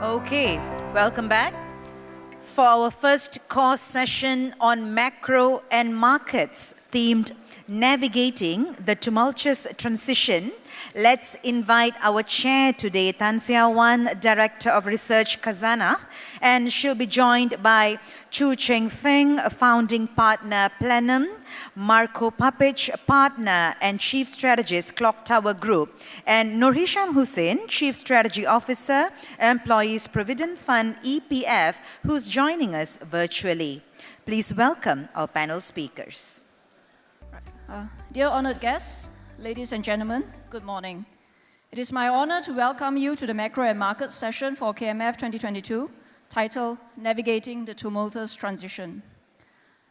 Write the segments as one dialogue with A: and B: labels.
A: Okay, welcome back. For our first course session on macro and markets themed Navigating the Tumultuous Transition, let's invite our chair today, Woan, Director of Research, Khazanah, and she'll be joined by Chucheng Feng, founding partner, Plenum, Marko, Papic, partner and Chief Strategist, Clock Tower Group, and Nurhisham Hussein, Chief Strategy Officer, Employees Provident Fund, EPF, who's joining us virtually. Please welcome our panel speakers.
B: Dear honored guests, ladies and gentlemen, good morning. It is my honor to welcome you to the Macro and Markets session for KMF 2022, titled Navigating the Tumultuous Transition.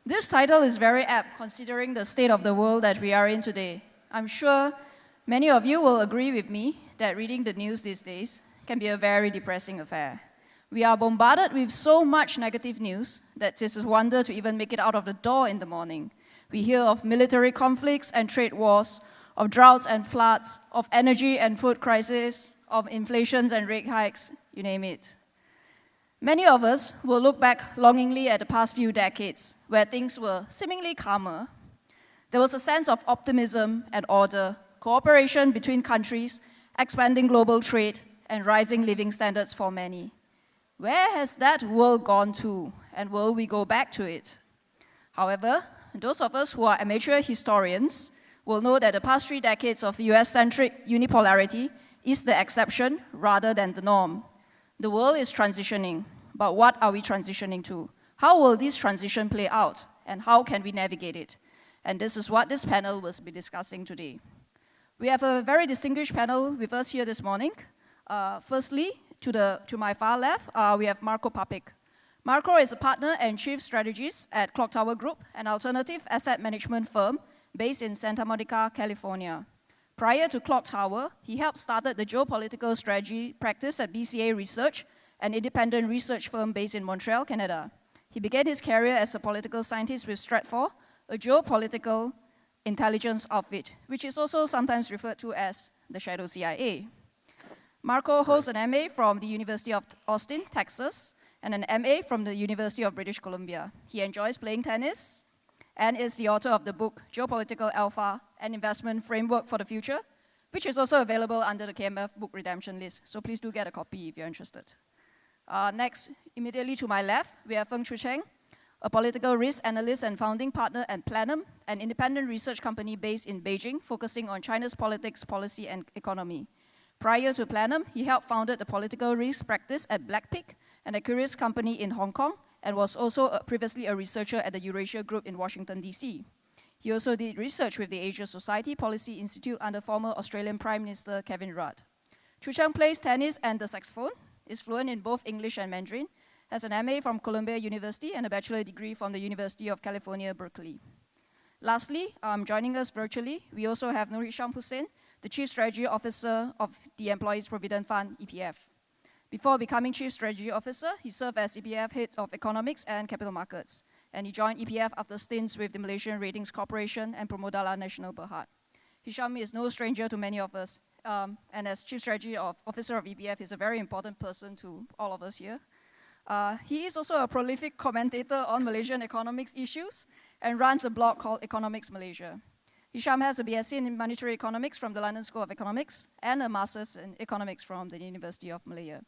B: This title is very apt considering the state of the world that we are in today. I'm sure many of you will agree with me that reading the news these days can be a very depressing affair. We are bombarded with so much negative news that it's a wonder to even make it out of the door in the morning. We hear of military conflicts and trade wars, of droughts and floods, of energy and food crisis, of inflations and rate hikes, you name it. Many of us will look back longingly at the past few decades, where things were seemingly calmer. There was a sense of optimism and order, cooperation between countries, expanding global trade, and rising living standards for many. Where has that world gone to, and will we go back to it? However, those of us who are amateur historians will know that the past 3 decades of US-centric unipolarity is the exception rather than the norm. The world is transitioning, but what are we transitioning to? How will this transition play out, and how can we navigate it? And this is what this panel will be discussing today. We have a very distinguished panel with us here this morning. Firstly, to my far left, we have Marko Papic. Marko is a partner and chief strategist at Clock Tower Group, an alternative asset management firm based in Santa Monica, California. Prior to Clock Tower, he helped started the geopolitical strategy practice at BCA Research, an independent research firm based in Montreal, Canada. He began his career as a political scientist with Stratfor, a geopolitical intelligence outfit, which is also sometimes referred to as the shadow CIA. Marko holds an MA from the University of Austin, Texas, and an MA from the University of British Columbia. He enjoys playing tennis and is the author of the book Geopolitical Alpha, an Investment Framework for the Future, which is also available under the KMF book redemption list. So please do get a copy if you're interested. Next, immediately to my left, we have Feng Chucheng, a political risk analyst and founding partner at Plenum, an independent research company based in Beijing, focusing on China's politics, policy, and economy. Prior to Plenum, he helped founded the political risk practice at Papic, and a curious company in Hong Kong, and was also previously a researcher at the Eurasia Group in Washington, D.C. He also did research with the Asia Society Policy Institute under former Australian Prime Minister Kevin Rudd. Chucheng plays tennis and the saxophone, is fluent in both English and Mandarin, has an MA from Columbia University and a bachelor degree from the University of California, Berkeley. Lastly, joining us virtually, we also have Nurhisham Hussein, the Chief Strategy Officer of the Employees Provident Fund, EPF. Before becoming Chief Strategy Officer, he served as EPF Head of Economics and Capital Markets, and he joined EPF after stints with the Malaysian Ratings Corporation and Promodala National Berhad. Hisham is no stranger to many of us, and as Chief Strategy Officer of EPF, he's a very important person to all of us here. He is also a prolific commentator on Malaysian economics issues and runs a blog called Economics Malaysia. Hisham has a BSc in Monetary Economics from the London School of Economics and a Master's in Economics from the University of Malaya.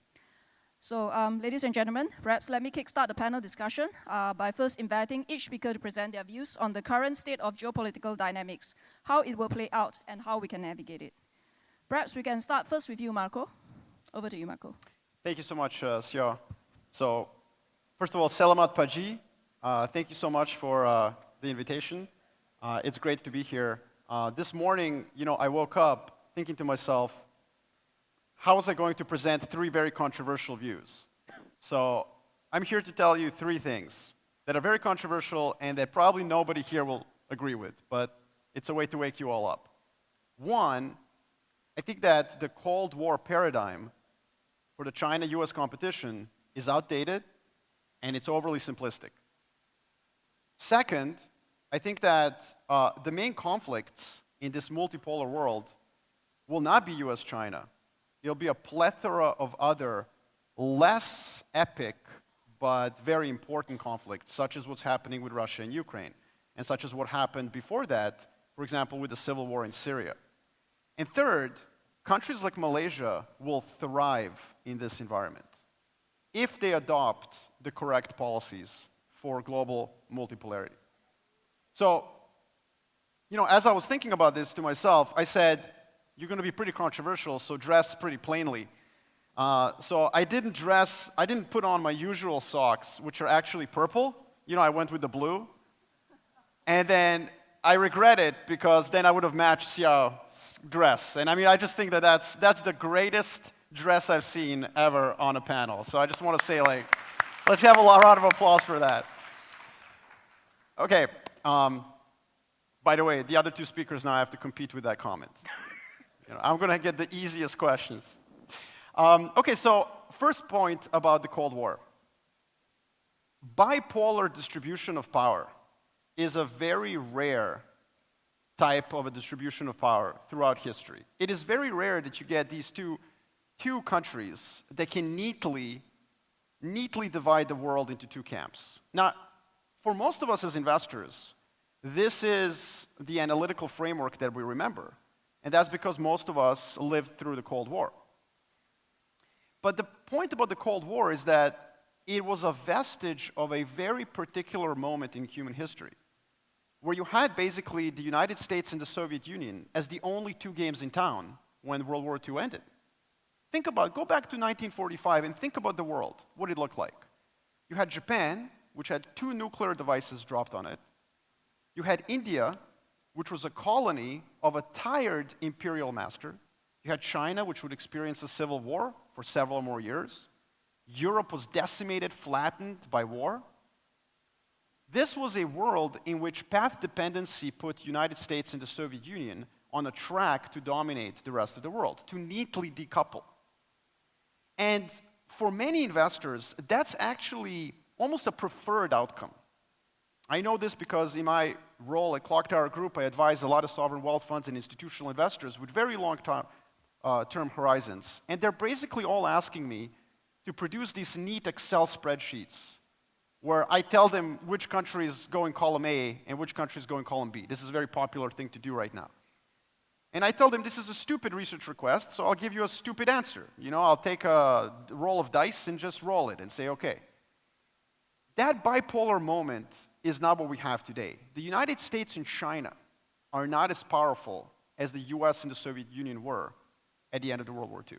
B: So, ladies and gentlemen, perhaps let me kickstart the panel discussion by first inviting each speaker to present their views on the current state of geopolitical dynamics, how it will play out, and how we can navigate it. Perhaps we can start first with you, Marko. Over to you, Marko.
C: Thank you so much, Siaw. So, first of all, Selamat Pagi. Thank you so much for the invitation. It's great to be here. This morning, I woke up thinking to myself, how was I going to present 3 very controversial views? So I'm here to tell you 3 things that are very controversial and that probably nobody here will agree with, but it's a way to wake you all up. 1, I think that the Cold War paradigm for the China-US competition is outdated and it's overly simplistic. Second, I think that the main conflicts in this multipolar world will not be US-China. It'll be a plethora of other less epic but very important conflicts, such as what's happening with Russia and Ukraine, and such as what happened before that, for example, with the civil war in Syria. And third, countries like Malaysia will thrive in this environment if they adopt the correct policies for global multipolarity. So, as I was thinking about this to myself, I said, you're going to be pretty controversial, so dress pretty plainly. So I didn't put on my usual socks, which are actually purple. I went with the blue. And then I regret it because then I would have matched Siaw's dress. And I just think that that's the greatest dress I've seen ever on a panel. So I just want to say, let's have a round of applause for that. Okay. By the way, the other two speakers now have to compete with that comment. I'm going to get the easiest questions. Okay, so first point about the Cold War. Bipolar distribution of power is a very rare type of a distribution of power throughout history. It is very rare that you get these two countries that can neatly divide the world into two camps. Now, for most of us as investors, this is the analytical framework that we remember. And that's because most of us lived through the Cold War. But the point about the Cold War is that it was a vestige of a very particular moment in human history, where you had basically the United States and the Soviet Union as the only two games in town when World War II ended. Go back to 1945 and think about the world, what it looked like. You had Japan, which had 2 nuclear devices dropped on it. You had India, which was a colony of a tired imperial master. You had China, which would experience a civil war for several more years. Europe was decimated, flattened by war. This was a world in which path dependency put United States and the Soviet Union on a track to dominate the rest of the world, to neatly decouple. And for many investors, that's actually almost a preferred outcome. I know this because in my role at Clock Tower Group, I advise a lot of sovereign wealth funds and institutional investors with very long-term horizons. And they're basically all asking me to produce these neat Excel spreadsheets where I tell them which countries go in column A and which countries go in column B. This is a very popular thing to do right now. And I tell them this is a stupid research request, so I'll give you a stupid answer. I'll take a roll of dice and just roll it and say, okay. That bipolar moment is not what we have today. The United States and China are not as powerful as the US and the Soviet Union were at the end of the World War II.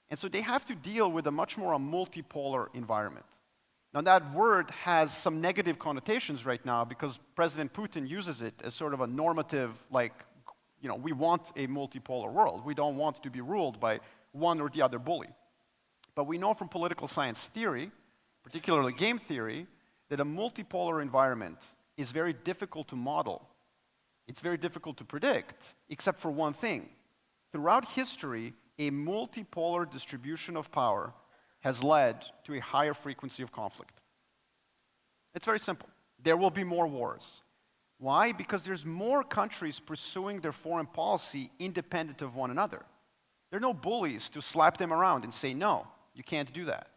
C: And so they have to deal with a much more multipolar environment. Now that word has some negative connotations right now because President Putin uses it as sort of a normative, we want a multipolar world. We don't want to be ruled by one or the other bully. But we know from political science theory, particularly game theory, that a multipolar environment is very difficult to model. It's very difficult to predict, except for one thing. Throughout history, a multipolar distribution of power has led to a higher frequency of conflict. It's very simple. There will be more wars. Why? Because there's more countries pursuing their foreign policy independent of one another. There are no bullies to slap them around and say, no, you can't do that.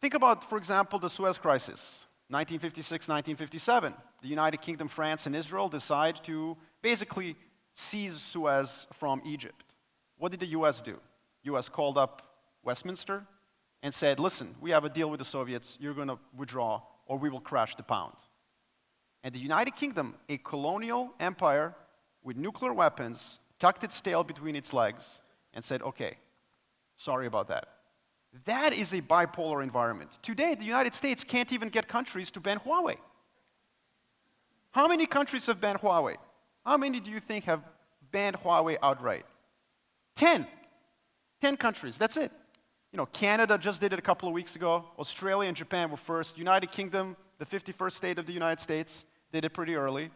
C: Think about, for example, the Suez Crisis. 1956, 1957, the United Kingdom, France, and Israel decide to basically seize Suez from Egypt. What did the US do? US called up Westminster and said, listen, we have a deal with the Soviets, you're going to withdraw or we will crash the pound. And the United Kingdom, a colonial empire with nuclear weapons, tucked its tail between its legs and said, okay, sorry about that. That is a bipolar environment. Today, the United States can't even get countries to ban Huawei. How many countries have banned Huawei? How many do you think have banned Huawei outright? 10. 10 countries, that's it. Canada just did it a couple of weeks ago. Australia and Japan were first. United Kingdom, the 51st state of the United States, did it pretty early.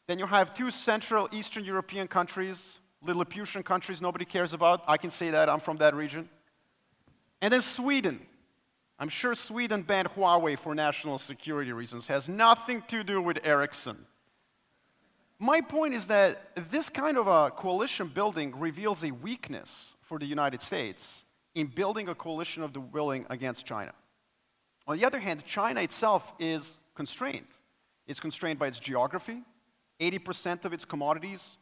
C: Then you have 2 Central Eastern European countries, Lilliputian countries nobody cares about. I can say that, I'm from that region. And then Sweden. I'm sure Sweden banned Huawei for national security reasons. Has nothing to do with Ericsson. My point is that this kind of a coalition building reveals a weakness for the United States in building a coalition of the willing against China. On the other hand, China itself is constrained. It's constrained by its geography. 80% of its commodities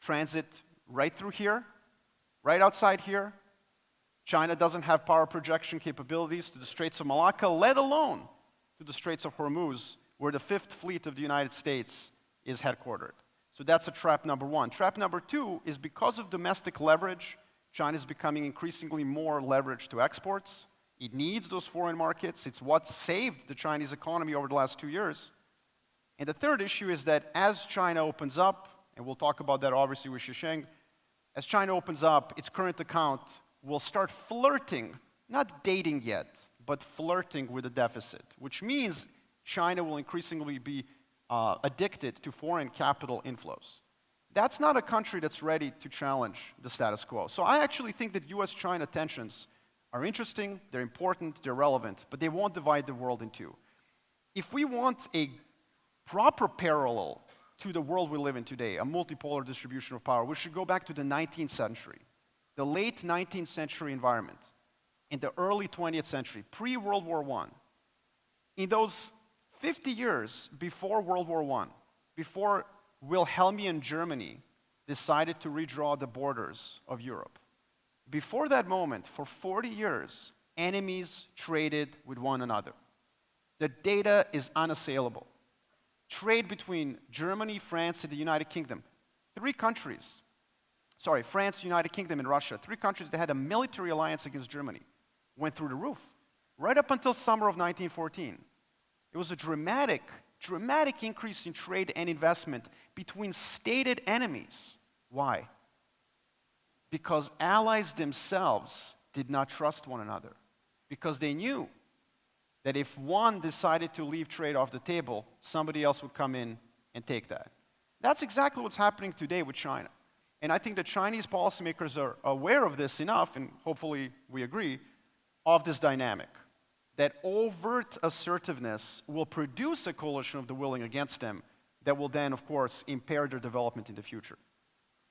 C: transit right through here, right outside here. China doesn't have power projection capabilities to the Straits of Malacca, let alone to the Straits of Hormuz, where the Fifth Fleet of the United States is headquartered. So that's a trap number one. Trap number two is because of domestic leverage, China is becoming increasingly more leveraged to exports. It needs those foreign markets. It's what saved the Chinese economy over the last 2 years. And the third issue is that as China opens up, and we'll talk about that obviously with Chucheng, as China opens up, its current account will start flirting, not dating yet, but flirting with a deficit, which means China will increasingly be addicted to foreign capital inflows. That's not a country that's ready to challenge the status quo. So I actually think that US-China tensions are interesting, they're important, they're relevant, but they won't divide the world in two. If we want a proper parallel to the world we live in today, a multipolar distribution of power, we should go back to the 19th century, the late 19th century environment, in the early 20th century, pre-World War I. In those 50 years before World War I, before Wilhelmian Germany decided to redraw the borders of Europe, before that moment, for 40 years, enemies traded with one another. The data is unassailable. Trade between Germany, France, and the United Kingdom, France, United Kingdom, and Russia, three countries that had a military alliance against Germany, went through the roof, right up until summer of 1914. It was a dramatic increase in trade and investment between stated enemies. Why? Because allies themselves did not trust one another. Because they knew that if one decided to leave trade off the table, somebody else would come in and take that. That's exactly what's happening today with China. And I think the Chinese policymakers are aware of this enough, and hopefully we agree, of this dynamic. That overt assertiveness will produce a coalition of the willing against them that will then, of course, impair their development in the future.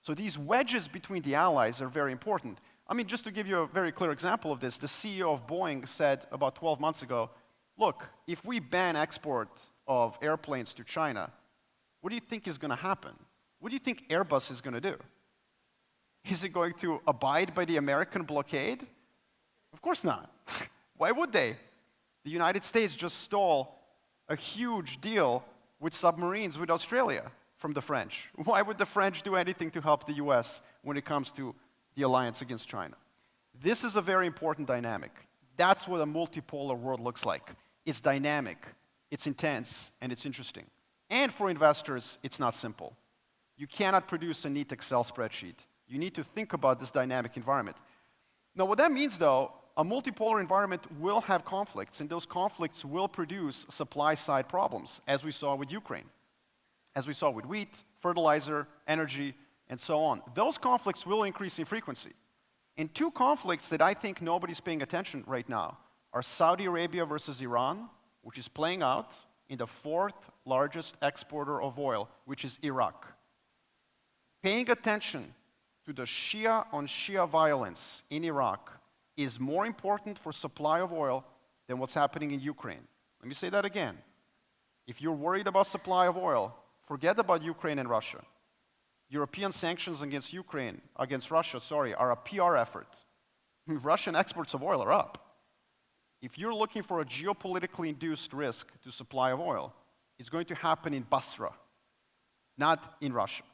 C: So these wedges between the allies are very important. I mean, just to give you a very clear example of this, the CEO of Boeing said about 12 months ago, look, if we ban export of airplanes to China, what do you think is going to happen? What do you think Airbus is going to do? Is it going to abide by the American blockade? Of course not. Why would they? The United States just stole a huge deal with submarines with Australia from the French. Why would the French do anything to help the US when it comes to the alliance against China? This is a very important dynamic. That's what a multipolar world looks like. It's dynamic, it's intense, and it's interesting. And for investors, it's not simple. You cannot produce a neat Excel spreadsheet. You need to think about this dynamic environment. Now, what that means, though, a multipolar environment will have conflicts, and those conflicts will produce supply-side problems, as we saw with Ukraine, as we saw with wheat, fertilizer, energy, and so on. Those conflicts will increase in frequency. And two conflicts that I think nobody's paying attention right now are Saudi Arabia versus Iran, which is playing out in the fourth largest exporter of oil, which is Iraq. Paying attention to the Shia on Shia violence in Iraq is more important for supply of oil than what's happening in Ukraine. Let me say that again. If you're worried about supply of oil, forget about Ukraine and Russia. European sanctions against Russia, are a PR effort. Russian exports of oil are up. If you're looking for a geopolitically induced risk to supply of oil, it's going to happen in Basra, not in Russia.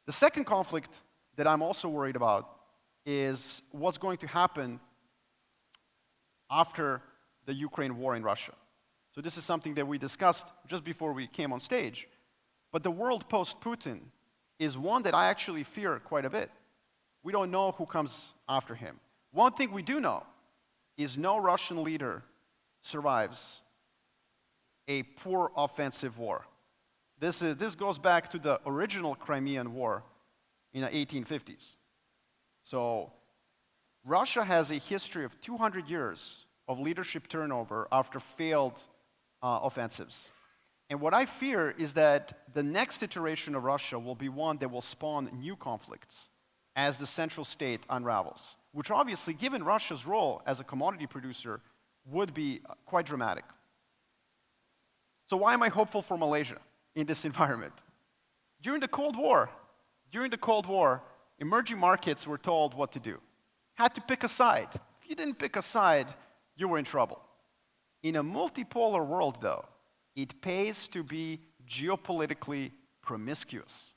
C: The second conflict that I'm also worried about is what's going to happen after the Ukraine war in Russia. So this is something that we discussed just before we came on stage. But the world post-Putin is one that I actually fear quite a bit. We don't know who comes after him. One thing we do know is no Russian leader survives a poor offensive war. This goes back to the original Crimean War in the 1850s. So Russia has a history of 200 years of leadership turnover after failed offensives. And what I fear is that the next iteration of Russia will be one that will spawn new conflicts as the central state unravels, which obviously, given Russia's role as a commodity producer, would be quite dramatic. So why am I hopeful for Malaysia in this environment? During the Cold War, emerging markets were told what to do. Had to pick a side. If you didn't pick a side, you were in trouble. In a multipolar world, though, it pays to be geopolitically promiscuous.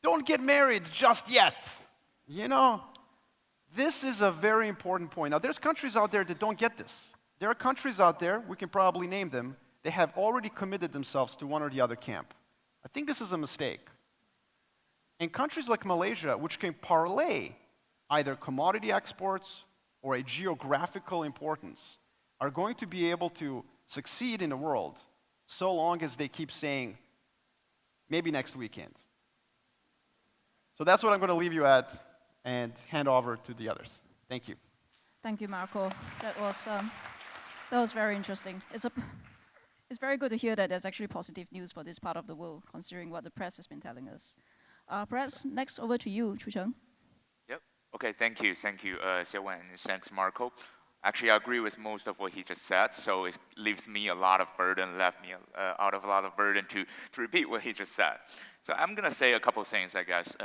C: Don't get married just yet. You know, this is a very important point. Now, there's countries out there that don't get this. There are countries out there, we can probably name them, they have already committed themselves to one or the other camp. I think this is a mistake. And countries like Malaysia, which can parlay either commodity exports or a geographical importance, are going to be able to succeed in the world so long as they keep saying, maybe next weekend. So that's what I'm going to leave you at and hand over to the others. Thank you.
B: Thank you, Marko. That was very interesting. It's very good to hear that there's actually positive news for this part of the world, considering what the press has been telling us. Perhaps next over to you, Chucheng.
D: Yep. Okay, thank you, Siaw, and thanks, Marko. Actually, I agree with most of what he just said, so it leaves me a lot of burden, to repeat what he just said. So I'm going to say a couple of things, I guess.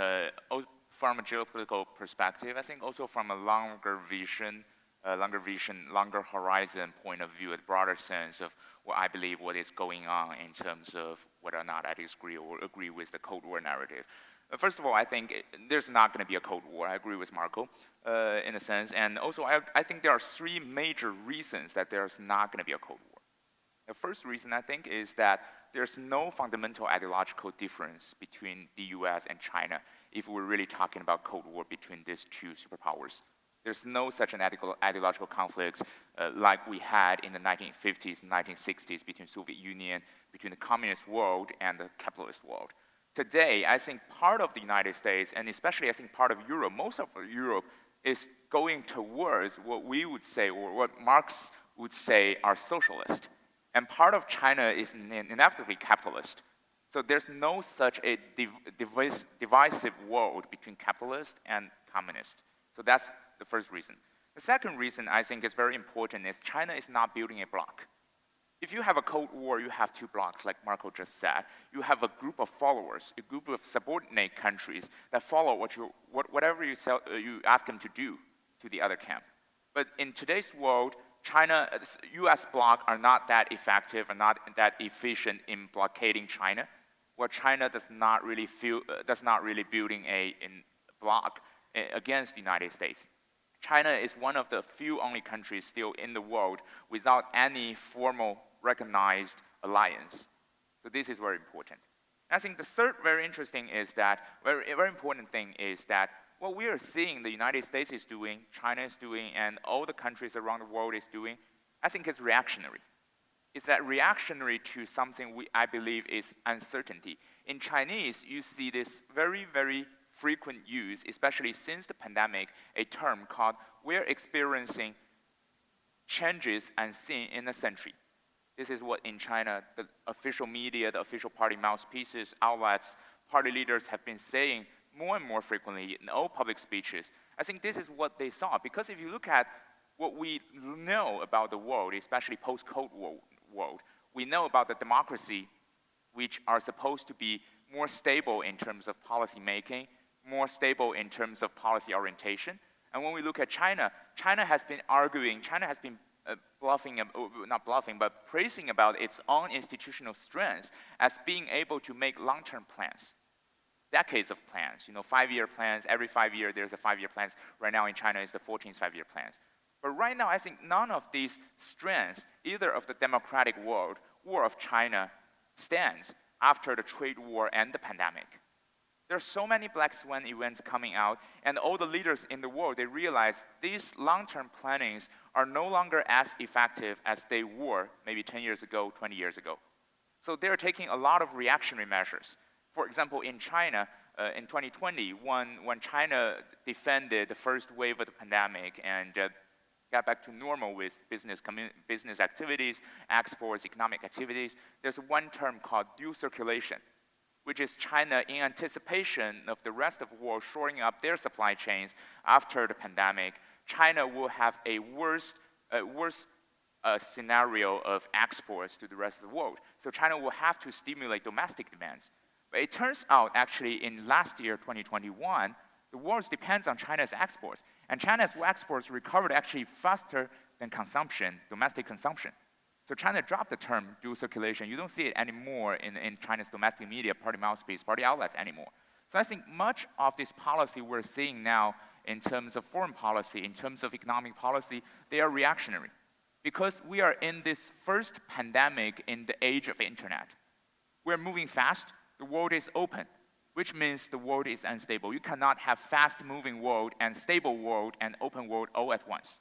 D: From a geopolitical perspective, I think also from a longer horizon point of view, a broader sense of what I believe what is going on in terms of whether or not I disagree or agree with the Cold War narrative. First of all, I think there's not going to be a Cold War. I agree with Marko in a sense. And also, I think there are three major reasons that there's not going to be a Cold War. The first reason, I think, is that there's no fundamental ideological difference between the US and China if we're really talking about Cold War between these two superpowers. There's no such an ideological conflict like we had in the 1950s and 1960s between Soviet Union, between the communist world and the capitalist world. Today, I think part of the United States, and especially I think part of Europe, most of Europe is going towards what we would say, or what Marx would say, are socialist. And part of China is inevitably capitalist. So there's no such a divisive world between capitalist and communist. So that's the first reason. The second reason I think is very important is China is not building a bloc. If you have a Cold War, you have two blocs, like Marko just said. You have a group of followers, a group of subordinate countries that follow whatever you ask them to do to the other camp. But in today's world, China, US bloc are not that effective and not that efficient in blockading China. Well, China does not really building a bloc against the United States. China is one of the few only countries still in the world without any formal recognized alliance. So this is very important. I think the third very interesting is that, very important thing is that what we are seeing the United States is doing, China is doing, and all the countries around the world is doing, I think is reactionary. It's that reactionary to something I believe is uncertainty. In Chinese, you see this very, very frequent use, especially since the pandemic, a term called "we're experiencing changes unseen in a century." This is what in China, the official media, the official party mouthpieces, outlets, party leaders have been saying more and more frequently in all public speeches. I think this is what they saw, because if you look at what we know about the world, especially post-Cold War world, we know about the democracy, which are supposed to be more stable in terms of policy making, more stable in terms of policy orientation. And when we look at China, China has been praising about its own institutional strengths as being able to make long-term plans, decades of plans, 5-year plans. Every 5 years, there's a 5-year plans. Right now in China, it's the 14th 5-year plans. But right now, I think none of these strengths, either of the democratic world or of China, stands after the trade war and the pandemic. There are so many black swan events coming out, and all the leaders in the world, they realize these long-term plannings are no longer as effective as they were maybe 10 years ago, 20 years ago. So they're taking a lot of reactionary measures. For example, in China, in 2020, when China defended the first wave of the pandemic and got back to normal with business activities, exports, economic activities, there's one term called dual circulation. which is China in anticipation of the rest of the world shoring up their supply chains after the pandemic. China will have a worse scenario of exports to the rest of the world. So China will have to stimulate domestic demands. But it turns out, actually, in last year, 2021, the world depends on China's exports. And China's exports recovered actually faster than consumption, domestic consumption. So China dropped the term dual circulation. You don't see it anymore in China's domestic media, party mouthpiece, party outlets anymore. So I think much of this policy we're seeing now in terms of foreign policy, in terms of economic policy, they are reactionary. Because we are in this first pandemic in the age of internet. We're moving fast, the world is open, which means the world is unstable. You cannot have fast-moving world and stable world and open world all at once.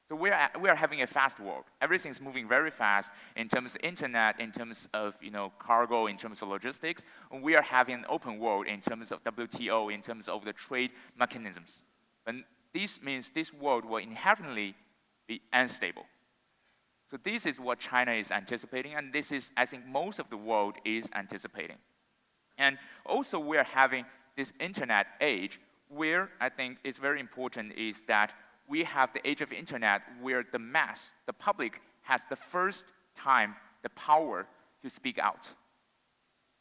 D: So we are having a fast world. Everything's moving very fast in terms of internet, in terms of cargo, in terms of logistics. And we are having an open world in terms of WTO, in terms of the trade mechanisms. And this means this world will inherently be unstable. So this is what China is anticipating, and this is, I think, most of the world is anticipating. And also we are having this internet age where I think it's very important is that we have the age of internet where the mass, the public, has the first time the power to speak out.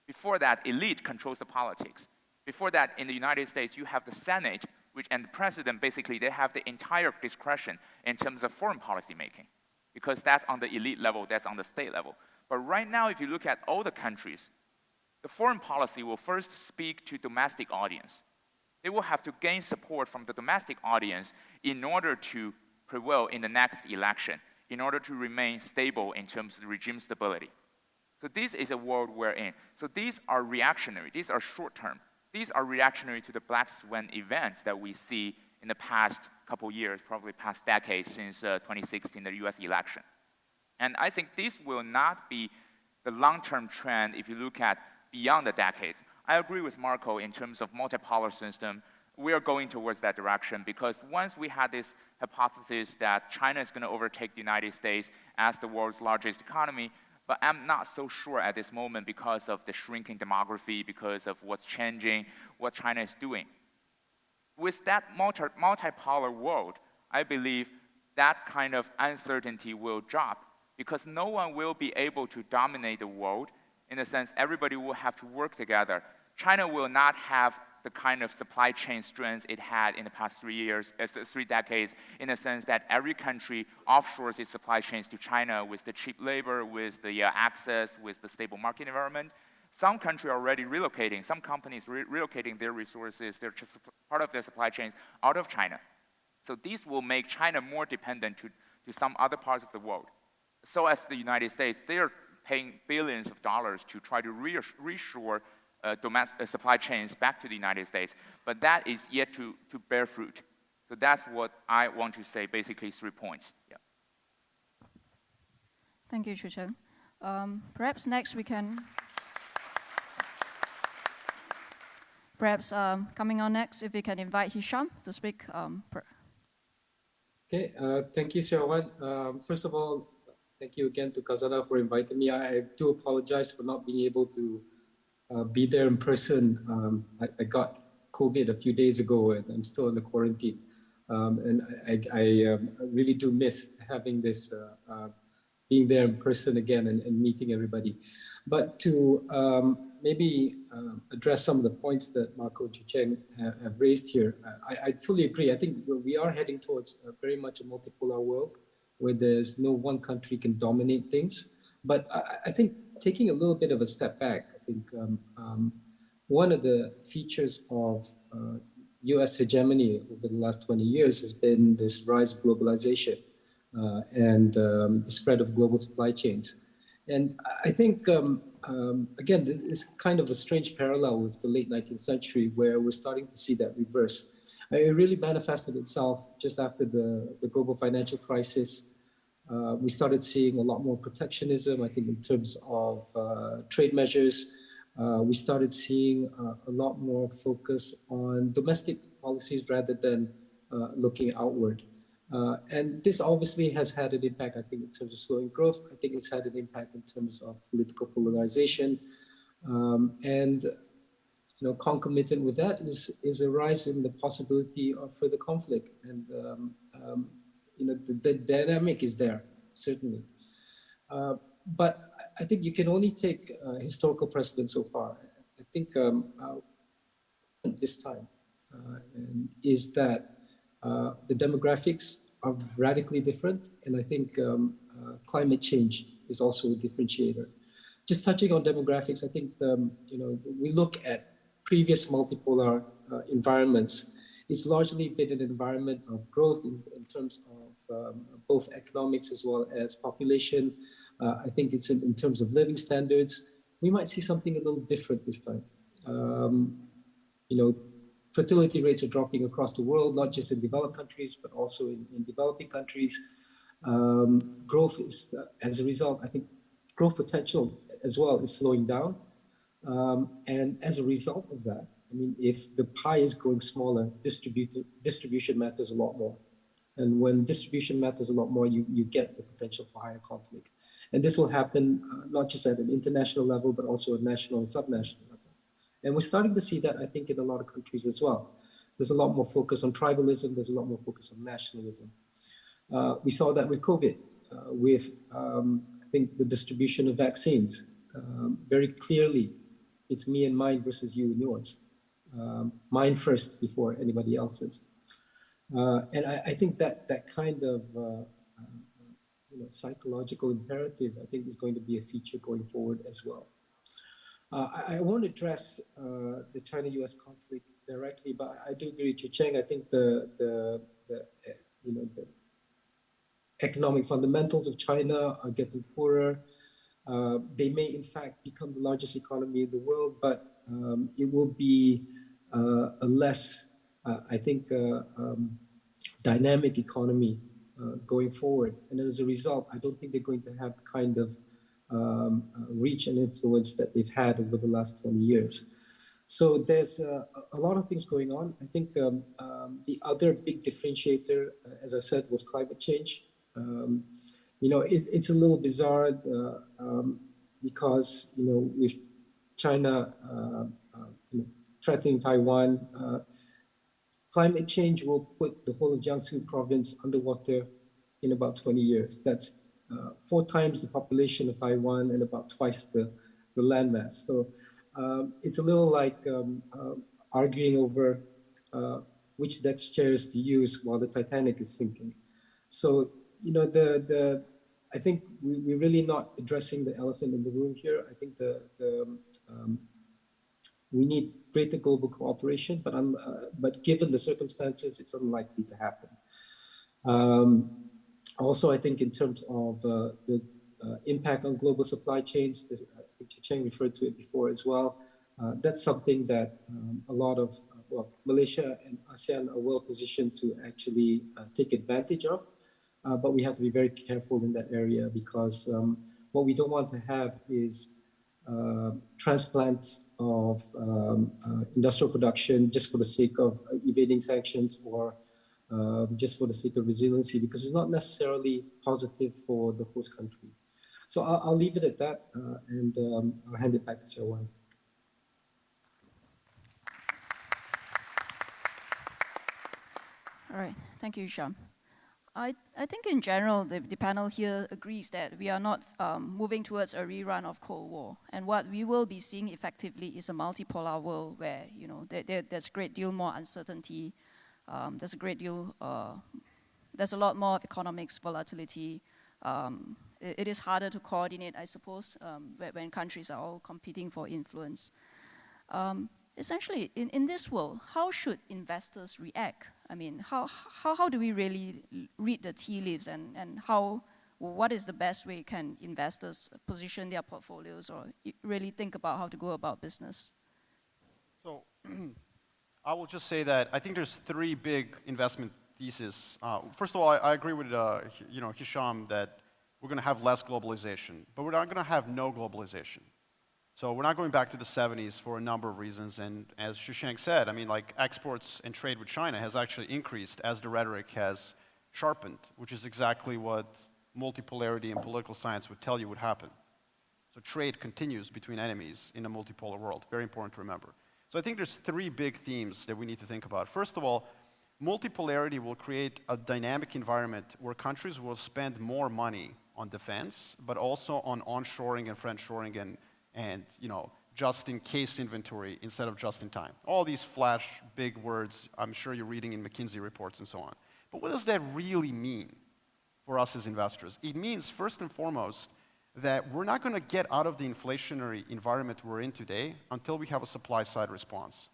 D: Before that, elite controls the politics. Before that, in the United States, you have the Senate, and the president, basically, they have the entire discretion in terms of foreign policy making, because that's on the elite level, that's on the state level. But right now, if you look at all the countries, the foreign policy will first speak to domestic audience. They will have to gain support from the domestic audience in order to prevail in the next election, in order to remain stable in terms of regime stability. So this is a world we're in. So these are reactionary, these are short-term. These are reactionary to the black swan events that we see in the past couple years, probably past decades since 2016, the US election. And I think this will not be the long-term trend if you look at beyond the decades. I agree with Marko in terms of multipolar system. We are going towards that direction because once we had this hypothesis that China is going to overtake the United States as the world's largest economy, but I'm not so sure at this moment because of the shrinking demography, because of what's changing, what China is doing. With that multipolar world, I believe that kind of uncertainty will drop because no one will be able to dominate the world. In a sense, everybody will have to work together. China will not have the kind of supply chain strength it had in the past 3 decades, in the sense that every country offshores its supply chains to China with the cheap labor, with the access, with the stable market environment. Some countries are already relocating, some companies relocating their resources, part of their supply chains out of China. So this will make China more dependent to some other parts of the world. So as the United States, they are paying billions of dollars to try to reshore domestic supply chains back to the United States, but that is yet to bear fruit. So that's what I want to say, basically 3 points. Yeah.
B: Thank you, Chucheng. Perhaps next we can... Perhaps coming on next, if we can invite Hisham to speak.
E: Okay, thank you, Siaw. First of all, thank you again to Khazanah for inviting me. I do apologize for not being able to be there in person. I got COVID a few days ago and I'm still in the quarantine. And I really do miss having this, being there in person again and meeting everybody. But to maybe address some of the points that Marko and Chucheng have raised here, I fully agree. I think we are heading towards very much a multipolar world where there's no one country can dominate things. But I think taking a little bit of a step back, I think one of the features of US hegemony over the last 20 years has been this rise of globalization and the spread of global supply chains. And I think, again, this is kind of a strange parallel with the late 19th century where we're starting to see that reverse. It really manifested itself just after the global financial crisis. We started seeing a lot more protectionism, I think, in terms of trade measures. We started seeing a lot more focus on domestic policies rather than looking outward. And this obviously has had an impact, I think, in terms of slowing growth. I think it's had an impact in terms of political polarization. And concomitant with that is a rise in the possibility of further conflict, and the dynamic is there certainly. But I think you can only take historical precedent so far. I think this time is that the demographics are radically different, and I think climate change is also a differentiator. Just touching on demographics, I think we look at previous multipolar environments. It's largely been an environment of growth in terms of both economics as well as population. I think it's in terms of living standards. We might see something a little different this time. Fertility rates are dropping across the world, not just in developed countries, but also in developing countries. Growth is, as a result, I think growth potential as well is slowing down. And as a result of that, I mean, if the pie is growing smaller, distribution matters a lot more. And when distribution matters a lot more, you get the potential for higher conflict. And this will happen not just at an international level, but also at national and subnational level. And we're starting to see that, I think, in a lot of countries as well. There's a lot more focus on tribalism. There's a lot more focus on nationalism. We saw that with COVID, with, I think, the distribution of vaccines. Very clearly, it's me and mine versus you and yours. Mine first before anybody else's. And I think that kind of psychological imperative, I think, is going to be a feature going forward as well. I won't address the China-US conflict directly, but I do agree with Chucheng. I think the economic fundamentals of China are getting poorer. They may, in fact, become the largest economy in the world, but it will be a less, I think, dynamic economy going forward. And as a result, I don't think they're going to have the kind of reach and influence that they've had over the last 20 years. So there's a lot of things going on. I think the other big differentiator, as I said, was climate change. It's a little bizarre because, with China threatening Taiwan, climate change will put the whole of Jiangsu province underwater in about 20 years. That's 4 times the population of Taiwan and about twice the landmass. So it's a little like arguing over which deck chairs to use while the Titanic is sinking. So, I think we're really not addressing the elephant in the room here. I think we need greater global cooperation, but given the circumstances, it's unlikely to happen. Also, I think in terms of the impact on global supply chains, I think Chucheng referred to it before as well. That's something that a lot of, Malaysia and ASEAN are well positioned to actually take advantage of. But we have to be very careful in that area because what we don't want to have is transplants of industrial production just for the sake of evading sanctions or just for the sake of resiliency, because it's not necessarily positive for the host country. So I'll leave it at that, and I'll hand it back to Siaw.
B: All right, thank you, Hisham. I think in general, the panel here agrees that we are not moving towards a rerun of Cold War. And what we will be seeing effectively is a multipolar world where, there's a great deal more uncertainty. There's a lot more of economics volatility. It is harder to coordinate, I suppose, when countries are all competing for influence. Essentially, in this world, how should investors react? I mean, how do we really read the tea leaves, and what is the best way can investors position their portfolios or really think about how to go about business?
C: So I will just say that I think there's 3 big investment theses. First of all, I agree with Hisham that we're going to have less globalization, but we're not going to have no globalization. So we're not going back to the 70s for a number of reasons. And as Chucheng said, I mean, like exports and trade with China has actually increased as the rhetoric has sharpened, which is exactly what multipolarity and political science would tell you would happen. So trade continues between enemies in a multipolar world. Very important to remember. So I think there's three big themes that we need to think about. First of all, multipolarity will create a dynamic environment where countries will spend more money on defense, but also on onshoring and friendshoring and just-in-case inventory instead of just-in-time. All these flash big words I'm sure you're reading in McKinsey reports and so on. But what does that really mean for us as investors? It means, first and foremost, that we're not going to get out of the inflationary environment we're in today until we have a supply-side response.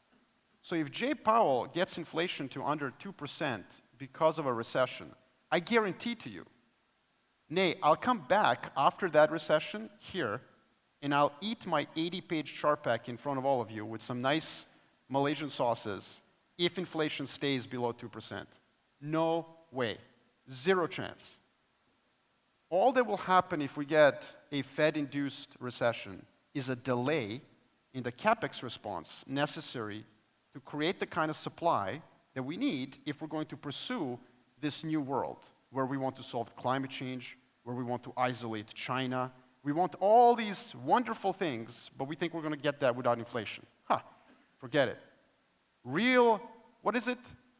C: So if Jay Powell gets inflation to under 2% because of a recession, I guarantee to you, nay, I'll come back after that recession here, and I'll eat my 80-page chart pack in front of all of you with some nice Malaysian sauces if inflation stays below 2%. No way. Zero chance. All that will happen if we get a Fed-induced recession is a delay in the capex response necessary to create the kind of supply that we need if we're going to pursue this new world where we want to solve climate change, where we want to isolate China. We want all these wonderful things, but we think we're going to get that without inflation. Forget it. Real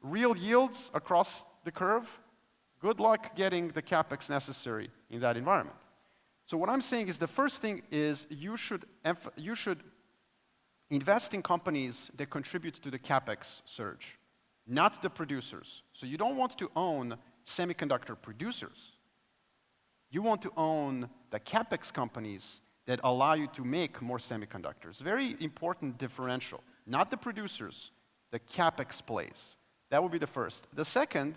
C: yields across the curve? Good luck getting the capex necessary in that environment. So what I'm saying is the first thing is you should invest in companies that contribute to the capex surge, not the producers. So you don't want to own semiconductor producers. You want to own the capex companies that allow you to make more semiconductors. Very important differential. Not the producers, the capex plays. That would be the first. The second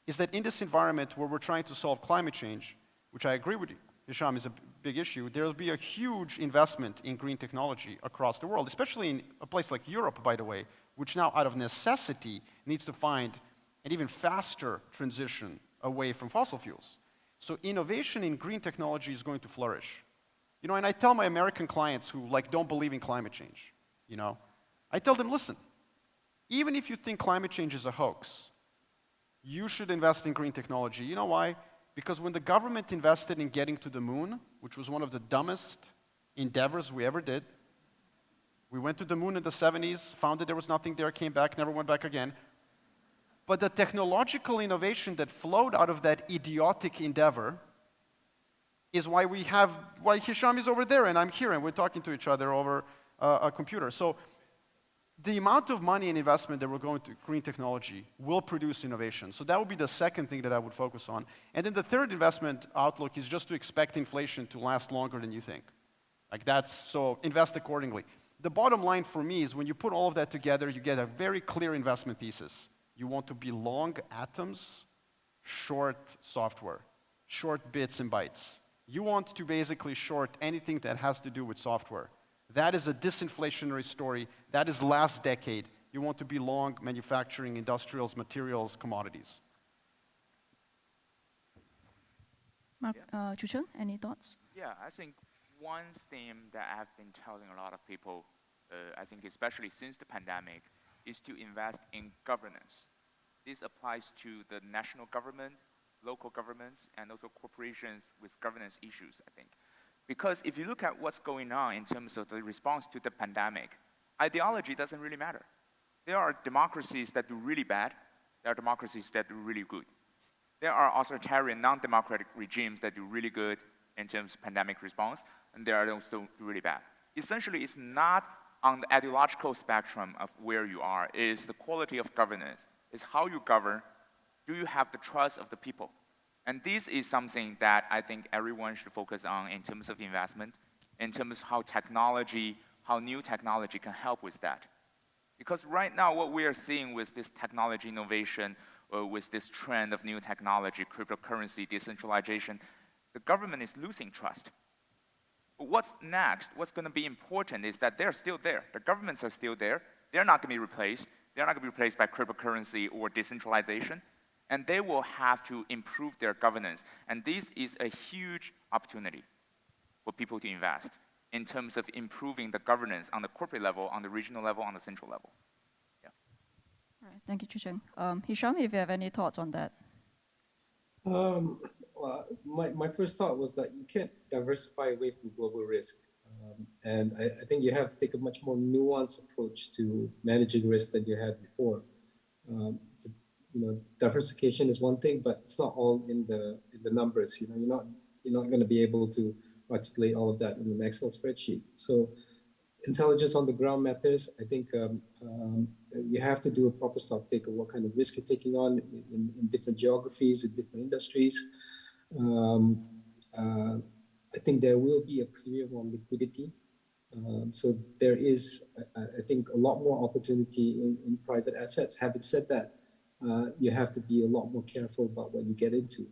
C: is that in this environment where we're trying to solve climate change, which I agree with Hisham is a big issue, there will be a huge investment in green technology across the world, especially in a place like Europe, by the way, which now out of necessity needs to find an even faster transition away from fossil fuels. So innovation in green technology is going to flourish. And I tell my American clients who don't believe in climate change, I tell them, listen, even if you think climate change is a hoax, you should invest in green technology. You know why? Because when the government invested in getting to the moon, which was one of the dumbest endeavors we ever did, we went to the moon in the 70s, found that there was nothing there, came back, never went back again. But the technological innovation that flowed out of that idiotic endeavor is why Hisham is over there and I'm here and we're talking to each other over a computer. So the amount of money and investment that we're going to green technology will produce innovation. So that would be the second thing that I would focus on. And then the third investment outlook is just to expect inflation to last longer than you think. So invest accordingly. The bottom line for me is when you put all of that together, you get a very clear investment thesis. You want to be long atoms, short software, short bits and bytes. You want to basically short anything that has to do with software. That is a disinflationary story. That is last decade. You want to be long manufacturing, industrials, materials, commodities.
B: Chucheng, any thoughts?
D: Yeah, I think one theme that I've been telling a lot of people, I think especially since the pandemic, is to invest in governance. This applies to the national government, local governments, and also corporations with governance issues, I think. Because if you look at what's going on in terms of the response to the pandemic, ideology doesn't really matter. There are democracies that do really bad. There are democracies that do really good. There are authoritarian, non-democratic regimes that do really good in terms of pandemic response, and there are those that do really bad. Essentially, it's not on the ideological spectrum of where you are. It is the quality of governance. It's how you govern. Do you have the trust of the people? And this is something that I think everyone should focus on in terms of investment, in terms of how new technology can help with that. Because right now, what we are seeing with this technology innovation, with this trend of new technology, cryptocurrency, decentralization, the government is losing trust. But what's next, what's going to be important is that they're still there. The governments are still there. They're not going to be replaced. They're not going to be replaced by cryptocurrency or decentralization. And they will have to improve their governance. And this is a huge opportunity for people to invest in terms of improving the governance on the corporate level, on the regional level, on the central level. Yeah.
B: All right, thank you, Chucheng. Hisham, if you have any thoughts on that.
E: Well, my first thought was that you can't diversify away from global risk. And I think you have to take a much more nuanced approach to managing risk than you had before. Diversification is one thing, but it's not all in the numbers. You're not going to be able to articulate all of that in an Excel spreadsheet. So intelligence on the ground matters. I think you have to do a proper stock take of what kind of risk you're taking on in different geographies, in different industries. I think there will be a premium on liquidity. So there is, I think, a lot more opportunity in private assets. Having said that, you have to be a lot more careful about what you get into.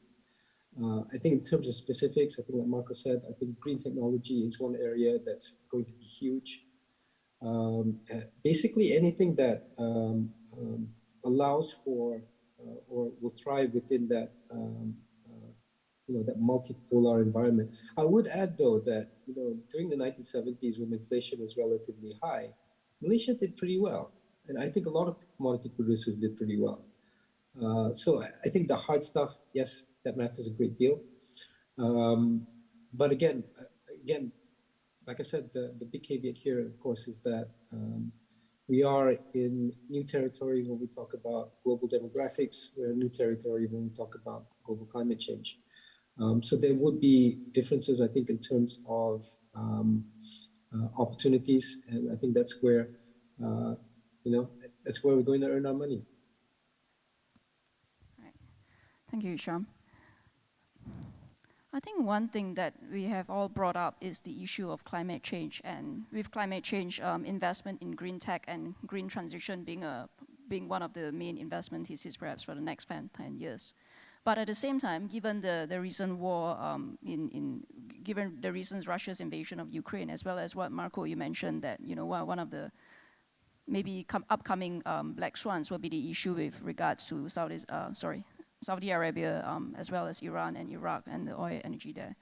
E: I think in terms of specifics, I think like Marko said, I think green technology is one area that's going to be huge. Basically anything that allows for or will thrive within that that multipolar environment. I would add though that during the 1970s when inflation was relatively high, Malaysia did pretty well, and I think a lot of commodity producers did pretty well. So I think the hard stuff, yes, that matters a great deal. But again, like I said, the big caveat here, of course, is that we are in new territory when we talk about global demographics. We're in new territory when we talk about global climate change. So there would be differences, I think, in terms of opportunities, and I think that's where that's where we're going to earn our money.
B: Right. Thank you, Hisham. I think one thing that we have all brought up is the issue of climate change, and with climate change, investment in green tech and green transition being one of the main investment theses perhaps for the next 10 years. But at the same time, given the recent war, given the recent Russia's invasion of Ukraine, as well as what Marko you mentioned, that one of the maybe upcoming black swans will be the issue with regards to Saudi Arabia, as well as Iran and Iraq and the oil energy there.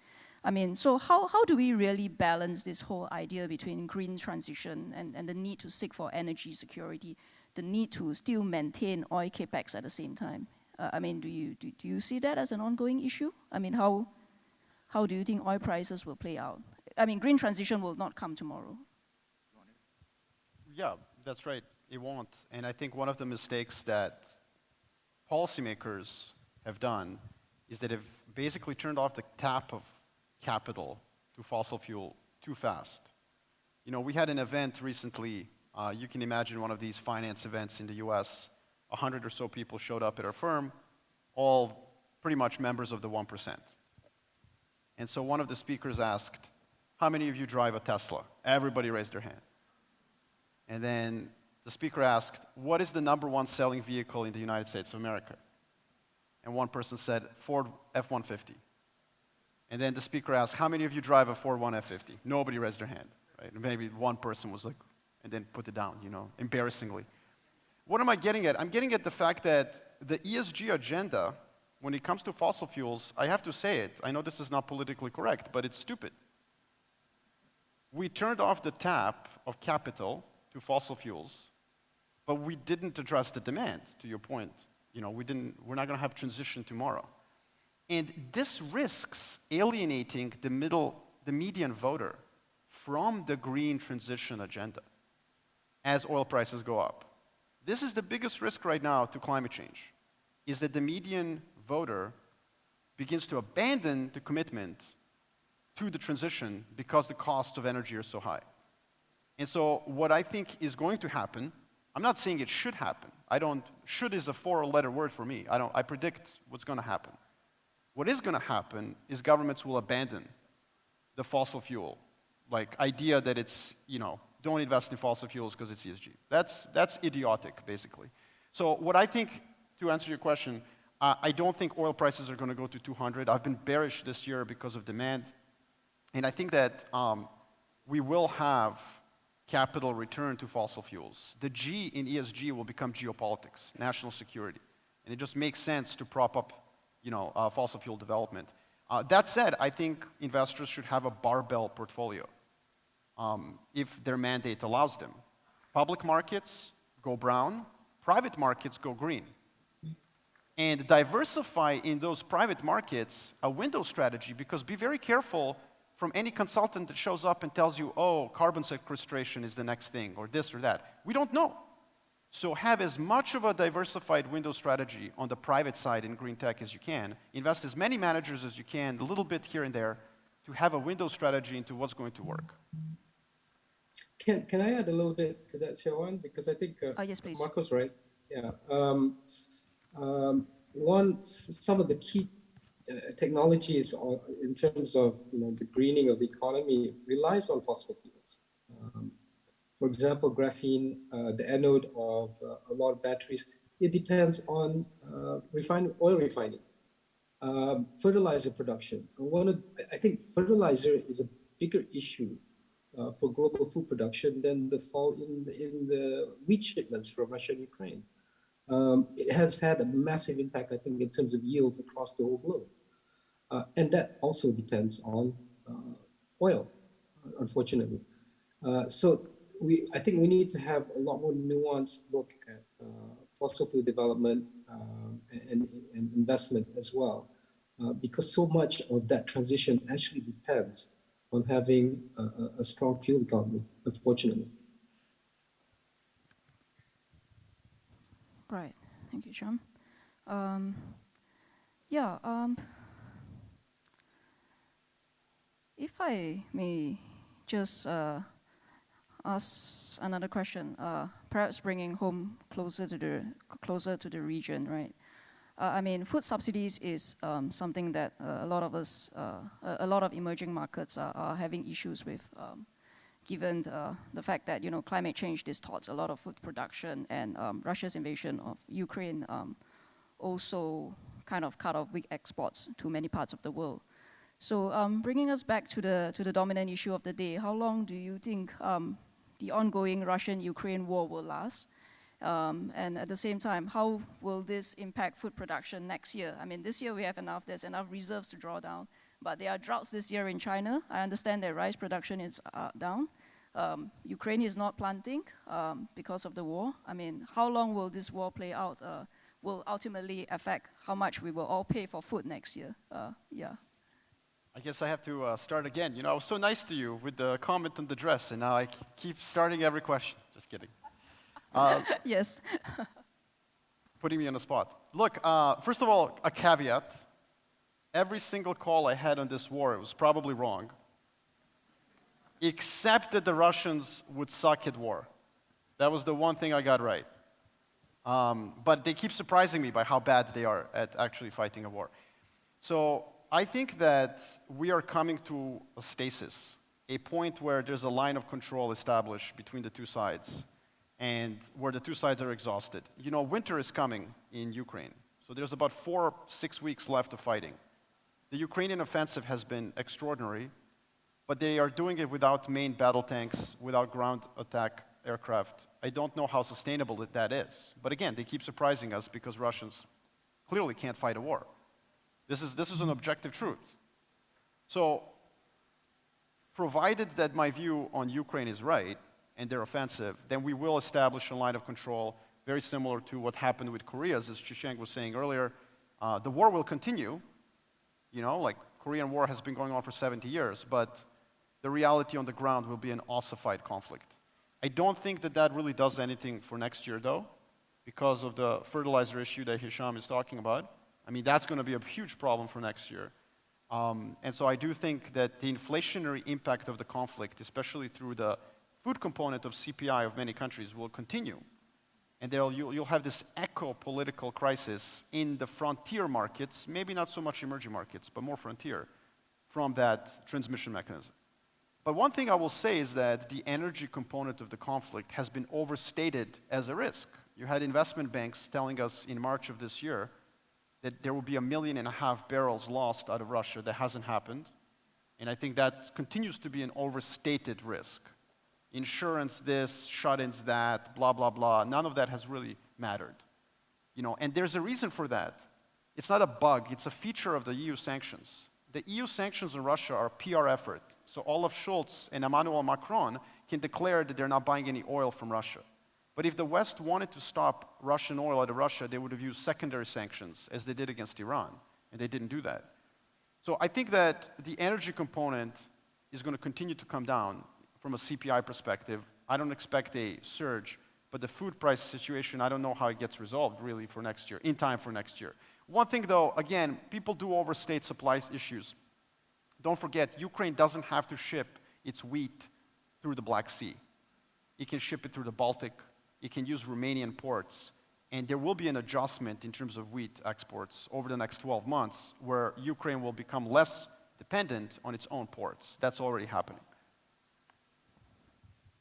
B: I mean, so how do we really balance this whole idea between green transition and the need to seek for energy security, the need to still maintain oil capex at the same time? I mean, do you see that as an ongoing issue? I mean, how do you think oil prices will play out? I mean, green transition will not come tomorrow.
C: Yeah, that's right. It won't. And I think one of the mistakes that policymakers have done is that they've basically turned off the tap of capital to fossil fuel too fast. We had an event recently. You can imagine one of these finance events in the US. 100 or so people showed up at our firm, all pretty much members of the 1%. And so one of the speakers asked, how many of you drive a Tesla? Everybody raised their hand. And then the speaker asked, what is the #1 selling vehicle in the United States of America? And one person said, Ford F-150. And then the speaker asked, how many of you drive a Ford F-150? Nobody raised their hand, right? And maybe one person was like, and then put it down, embarrassingly. What am I getting at? I'm getting at the fact that the ESG agenda, when it comes to fossil fuels, I have to say it, I know this is not politically correct, but it's stupid. We turned off the tap of capital to fossil fuels, but we didn't address the demand, to your point. We're not going to have transition tomorrow. And this risks alienating the median voter from the green transition agenda as oil prices go up. This is the biggest risk right now to climate change, is that the median voter begins to abandon the commitment to the transition because the costs of energy are so high. And so what I think is going to happen, I'm not saying it should happen. Should is a 4-letter word for me. I predict what's going to happen. What is going to happen is governments will abandon the fossil fuel, idea that it's, don't invest in fossil fuels because it's ESG. That's idiotic, basically. So what I think, to answer your question, I don't think oil prices are going to go to 200. I've been bearish this year because of demand. And I think that we will have capital return to fossil fuels. The G in ESG will become geopolitics, national security. And it just makes sense to prop up, fossil fuel development. That said, I think investors should have a barbell portfolio if their mandate allows them. Public markets go brown, private markets go green. and diversify in those private markets a window strategy, because be very careful from any consultant that shows up and tells you, oh, carbon sequestration is the next thing, or this or that. We don't know. So have as much of a diversified window strategy on the private side in green tech as you can. Invest as many managers as you can, a little bit here and there, to have a window strategy into what's going to work.
E: Can I add a little bit to that, Siaw? Because I think
B: yes, please.
E: Marko's right. Yeah. Some of the key technologies in terms of the greening of the economy relies on fossil fuels. For example, graphene, the anode of a lot of batteries, it depends on oil refining, fertilizer production. I think fertilizer is a bigger issue for global food production than the fall in the wheat shipments from Russia and Ukraine. It has had a massive impact, I think, in terms of yields across the whole globe. And that also depends on oil, unfortunately. So I think we need to have a lot more nuanced look at fossil fuel development and investment as well, because so much of that transition actually depends on having a strong fuel economy, unfortunately.
B: Right. Thank you, Cham. If I may just ask another question, perhaps bringing home closer to the region, right? I mean, food subsidies is something that a lot of emerging markets are having issues with, given the fact that climate change distorts a lot of food production, and Russia's invasion of Ukraine also kind of cut off weak exports to many parts of the world. So bringing us back to the dominant issue of the day, how long do you think the ongoing Russian-Ukraine war will last? And at the same time, how will this impact food production next year? I mean, this year there's enough reserves to draw down, but there are droughts this year in China. I understand that rice production is down. Ukraine is not planting because of the war. I mean, how long will this war play out? Will ultimately affect how much we will all pay for food next year.
C: I guess I have to start again. I was so nice to you with the comment on the dress, and now I keep starting every question. Just kidding.
B: Yes.
C: Putting me on the spot. Look, first of all, a caveat. Every single call I had on this war, it was probably wrong, except that the Russians would suck at war. That was the one thing I got right. But they keep surprising me by how bad they are at actually fighting a war. So I think that we are coming to a stasis, a point where there's a line of control established between the two sides, and where the two sides are exhausted. Winter is coming in Ukraine, so there's about 4-6 weeks left of fighting. The Ukrainian offensive has been extraordinary, but they are doing it without main battle tanks, without ground attack aircraft. I don't know how sustainable that is. But again, they keep surprising us because Russians clearly can't fight a war. This is an objective truth. So, provided that my view on Ukraine is right, and their offensive, then we will establish a line of control very similar to what happened with Korea, as Chucheng was saying earlier. The war will continue, like Korean War has been going on for 70 years, but the reality on the ground will be an ossified conflict. I don't think that really does anything for next year, though, because of the fertilizer issue that Hisham is talking about. I mean, that's going to be a huge problem for next year. And so I do think that the inflationary impact of the conflict, especially through the food component of CPI of many countries, will continue. And you'll have this eco-political crisis in the frontier markets, maybe not so much emerging markets, but more frontier, from that transmission mechanism. But one thing I will say is that the energy component of the conflict has been overstated as a risk. You had investment banks telling us in March of this year that there will be 1.5 million barrels lost out of Russia. That hasn't happened. And I think that continues to be an overstated risk. Insurance this, shut-ins that, blah, blah, blah. None of that has really mattered. And there's a reason for that. It's not a bug, it's a feature of the EU sanctions. The EU sanctions on Russia are a PR effort. So Olaf Scholz and Emmanuel Macron can declare that they're not buying any oil from Russia. But if the West wanted to stop Russian oil out of Russia, they would have used secondary sanctions, as they did against Iran, and they didn't do that. So I think that the energy component is going to continue to come down from a CPI perspective. I don't expect a surge, but the food price situation, I don't know how it gets resolved really for next year, in time for next year. One thing though, again, people do overstate supply issues. Don't forget, Ukraine doesn't have to ship its wheat through the Black Sea. It can ship it through the Baltic. It can use Romanian ports. And there will be an adjustment in terms of wheat exports over the next 12 months where Ukraine will become less dependent on its own ports. That's already happening.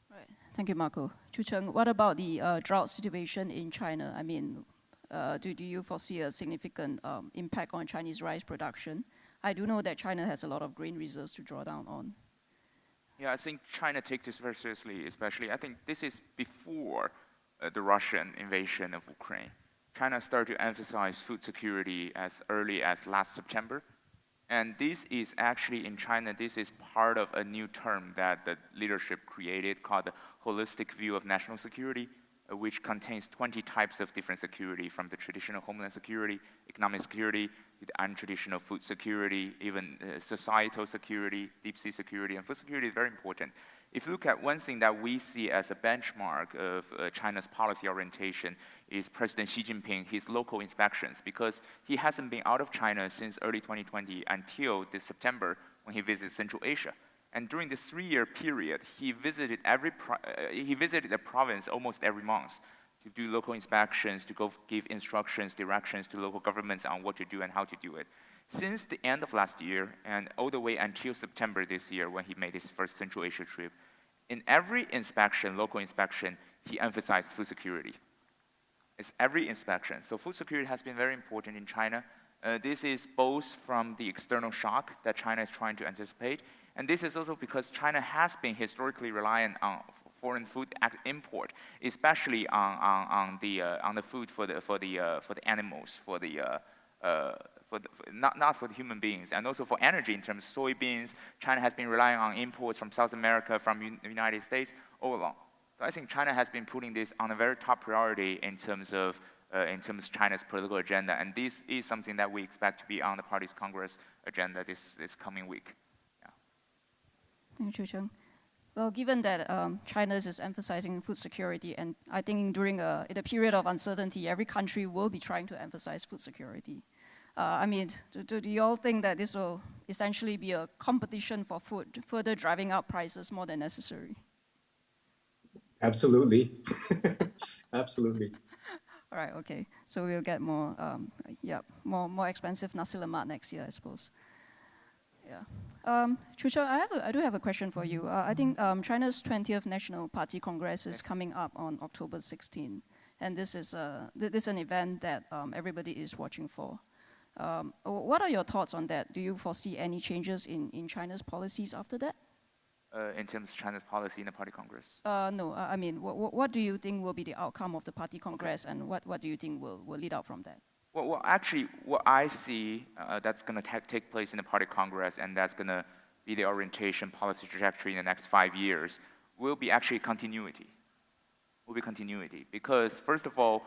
B: Right. Thank you, Marko. Chucheng, what about the drought situation in China? I mean, do you foresee a significant impact on Chinese rice production? I do know that China has a lot of grain reserves to draw down on.
D: Yeah, I think China takes this very seriously, especially, I think this is before the Russian invasion of Ukraine. China started to emphasize food security as early as last September. And this is actually, in China, this is part of a new term that the leadership created called the holistic view of national security, which contains 20 types of different security, from the traditional homeland security, economic security, to the untraditional food security, even societal security, deep sea security, and food security is very important. If you look at one thing that we see as a benchmark of China's policy orientation is President Xi Jinping, his local inspections, because he hasn't been out of China since early 2020 until this September when he visited Central Asia. And during this 3-year period, he visited a province almost every month to do local inspections, to go give instructions, directions to local governments on what to do and how to do it. Since the end of last year and all the way until September this year when he made his first Central Asia trip, in every inspection, local inspection, he emphasized food security. It's every inspection. So food security has been very important in China. This is both from the external shock that China is trying to anticipate, and this is also because China has been historically reliant on foreign food import, especially on the food for the animals, not for the human beings, and also for energy in terms of soybeans. China has been relying on imports from South America, from the United States all along. So I think China has been putting this on a very top priority in terms of China's political agenda, and this is something that we expect to be on the party's Congress agenda this coming week. Yeah.
B: Thank you, Chucheng. Well, given that China is emphasizing food security, and I think in a period of uncertainty, every country will be trying to emphasize food security. I mean, do you all think that this will essentially be a competition for food, further driving up prices more than necessary?
E: Absolutely. Absolutely.
B: All right, okay. So we'll get more expensive nasi lemak next year, I suppose. Yeah. Chucheng, I do have a question for you. I think China's 20th National Party Congress is coming up on October 16, and this is an event that everybody is watching for. What are your thoughts on that? Do you foresee any changes in China's policies after that?
D: In terms of China's policy in the Party Congress?
B: No, I mean, what do you think will be the outcome of the Party Congress, and what do you think will lead out from that?
D: Well, actually, what I see that's going to take place in the Party Congress, and that's going to be the orientation policy trajectory in the next 5 years, will be actually continuity. Will be continuity, because first of all,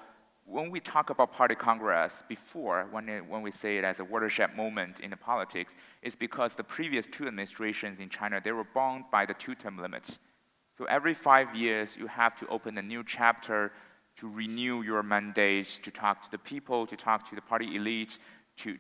D: when we talk about Party Congress before, when we say it as a watershed moment in the politics, it's because the previous 2 administrations in China, they were bound by the 2-term limits. So every 5 years, you have to open a new chapter to renew your mandates, to talk to the people, to talk to the party elites, to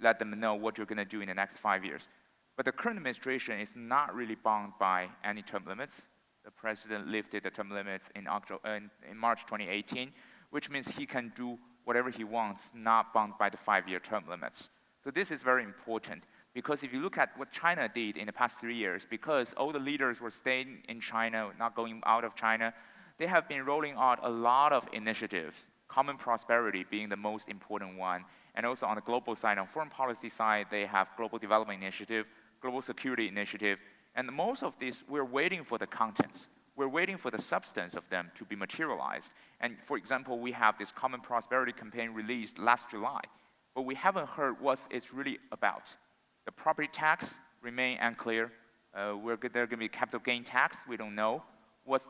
D: let them know what you're going to do in the next 5 years. But the current administration is not really bound by any term limits. The president lifted the term limits in March 2018, which means he can do whatever he wants, not bound by the 5-year term limits. So this is very important, because if you look at what China did in the past 3 years, because all the leaders were staying in China, not going out of China, they have been rolling out a lot of initiatives, common prosperity being the most important one. And also on the global side, on foreign policy side, they have global development initiative, global security initiative. And most of these, we're waiting for the contents. We're waiting for the substance of them to be materialized. And for example, we have this common prosperity campaign released last July, but we haven't heard what it's really about. The property tax remain unclear. There going to be capital gain tax? We don't know. what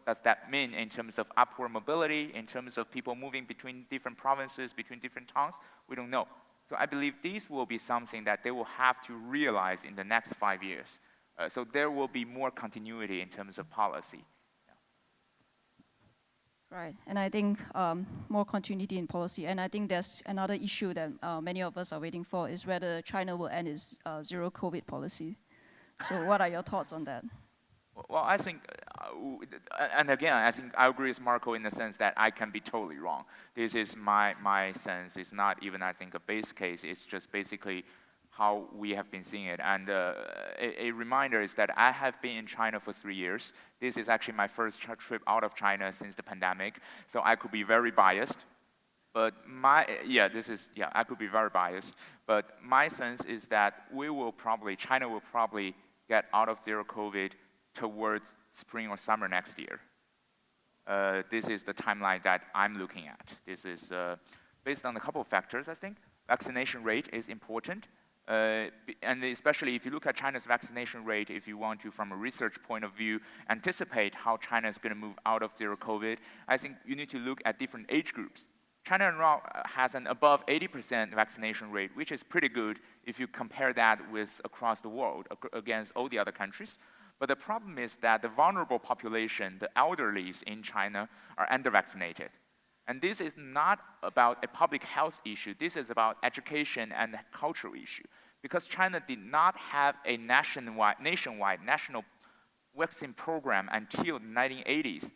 D: does that mean in terms of upward mobility, in terms of people moving between different provinces, between different towns? We don't know. So I believe these will be something that they will have to realize in the next 5 years. So there will be more continuity in terms of policy.
B: Right, and I think more continuity in policy. And I think there's another issue that many of us are waiting for is whether China will end its zero COVID policy. So what are your thoughts on that?
D: Well, I think, and again, I think I agree with Marko in the sense that I can be totally wrong. This is my sense. It's not even, I think, a base case. It's just basically how we have been seeing it. And a reminder is that I have been in China for 3 years. This is actually my first trip out of China since the pandemic, so I could be very biased. But I could be very biased. But my sense is that China will probably get out of zero COVID towards spring or summer next year. This is the timeline that I'm looking at. This is based on a couple of factors, I think. Vaccination rate is important. And especially if you look at China's vaccination rate, if you want to, from a research point of view, anticipate how China is going to move out of zero COVID, I think you need to look at different age groups. China now has an above 80% vaccination rate, which is pretty good if you compare that with across the world, against all the other countries. But the problem is that the vulnerable population, the elderlies in China, are under-vaccinated. And this is not about a public health issue. This is about education and a cultural issue. Because China did not have a nationwide national vaccine program until the 1980s.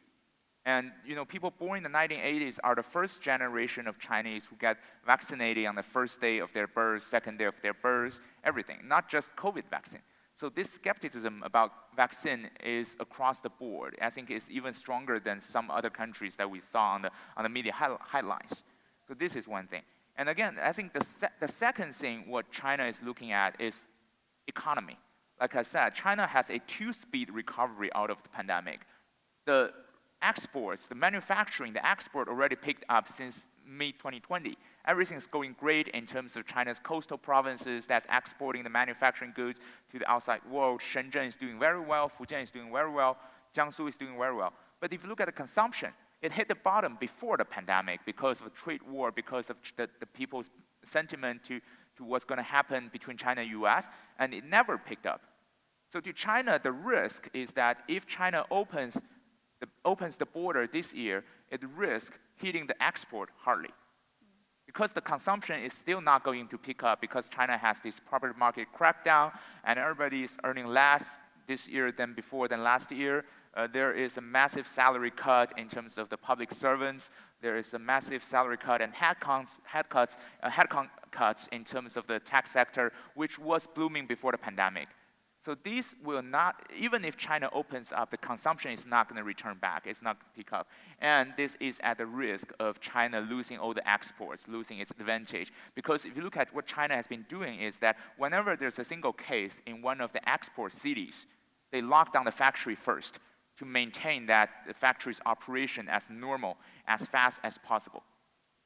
D: And people born in the 1980s are the first generation of Chinese who get vaccinated on the first day of their birth, second day of their birth, everything, not just COVID vaccine. So this skepticism about vaccine is across the board. I think it's even stronger than some other countries that we saw on the media headlines. So this is one thing. And again, I think the second thing what China is looking at is economy. Like I said, China has a two-speed recovery out of the pandemic. The exports, the manufacturing, the export already picked up since mid-2020. Everything's going great in terms of China's coastal provinces that's exporting the manufacturing goods to the outside world. Shenzhen is doing very well, Fujian is doing very well, Jiangsu is doing very well. But if you look at the consumption, it hit the bottom before the pandemic because of the trade war, because of the people's sentiment to what's going to happen between China and US, and it never picked up. So to China, the risk is that if China opens the border this year, it risks hitting the export hardly. Because the consumption is still not going to pick up because China has this property market crackdown and everybody is earning less this year than last year. There is a massive salary cut in terms of the public servants. There is a massive salary cut and headcount cuts in terms of the tech sector, which was blooming before the pandemic. So these will not, even if China opens up, the consumption is not going to return back. It's not going to pick up. And this is at the risk of China losing all the exports, losing its advantage. Because if you look at what China has been doing is that whenever there's a single case in one of the export cities, they lock down the factory first to maintain that the factory's operation as normal, as fast as possible.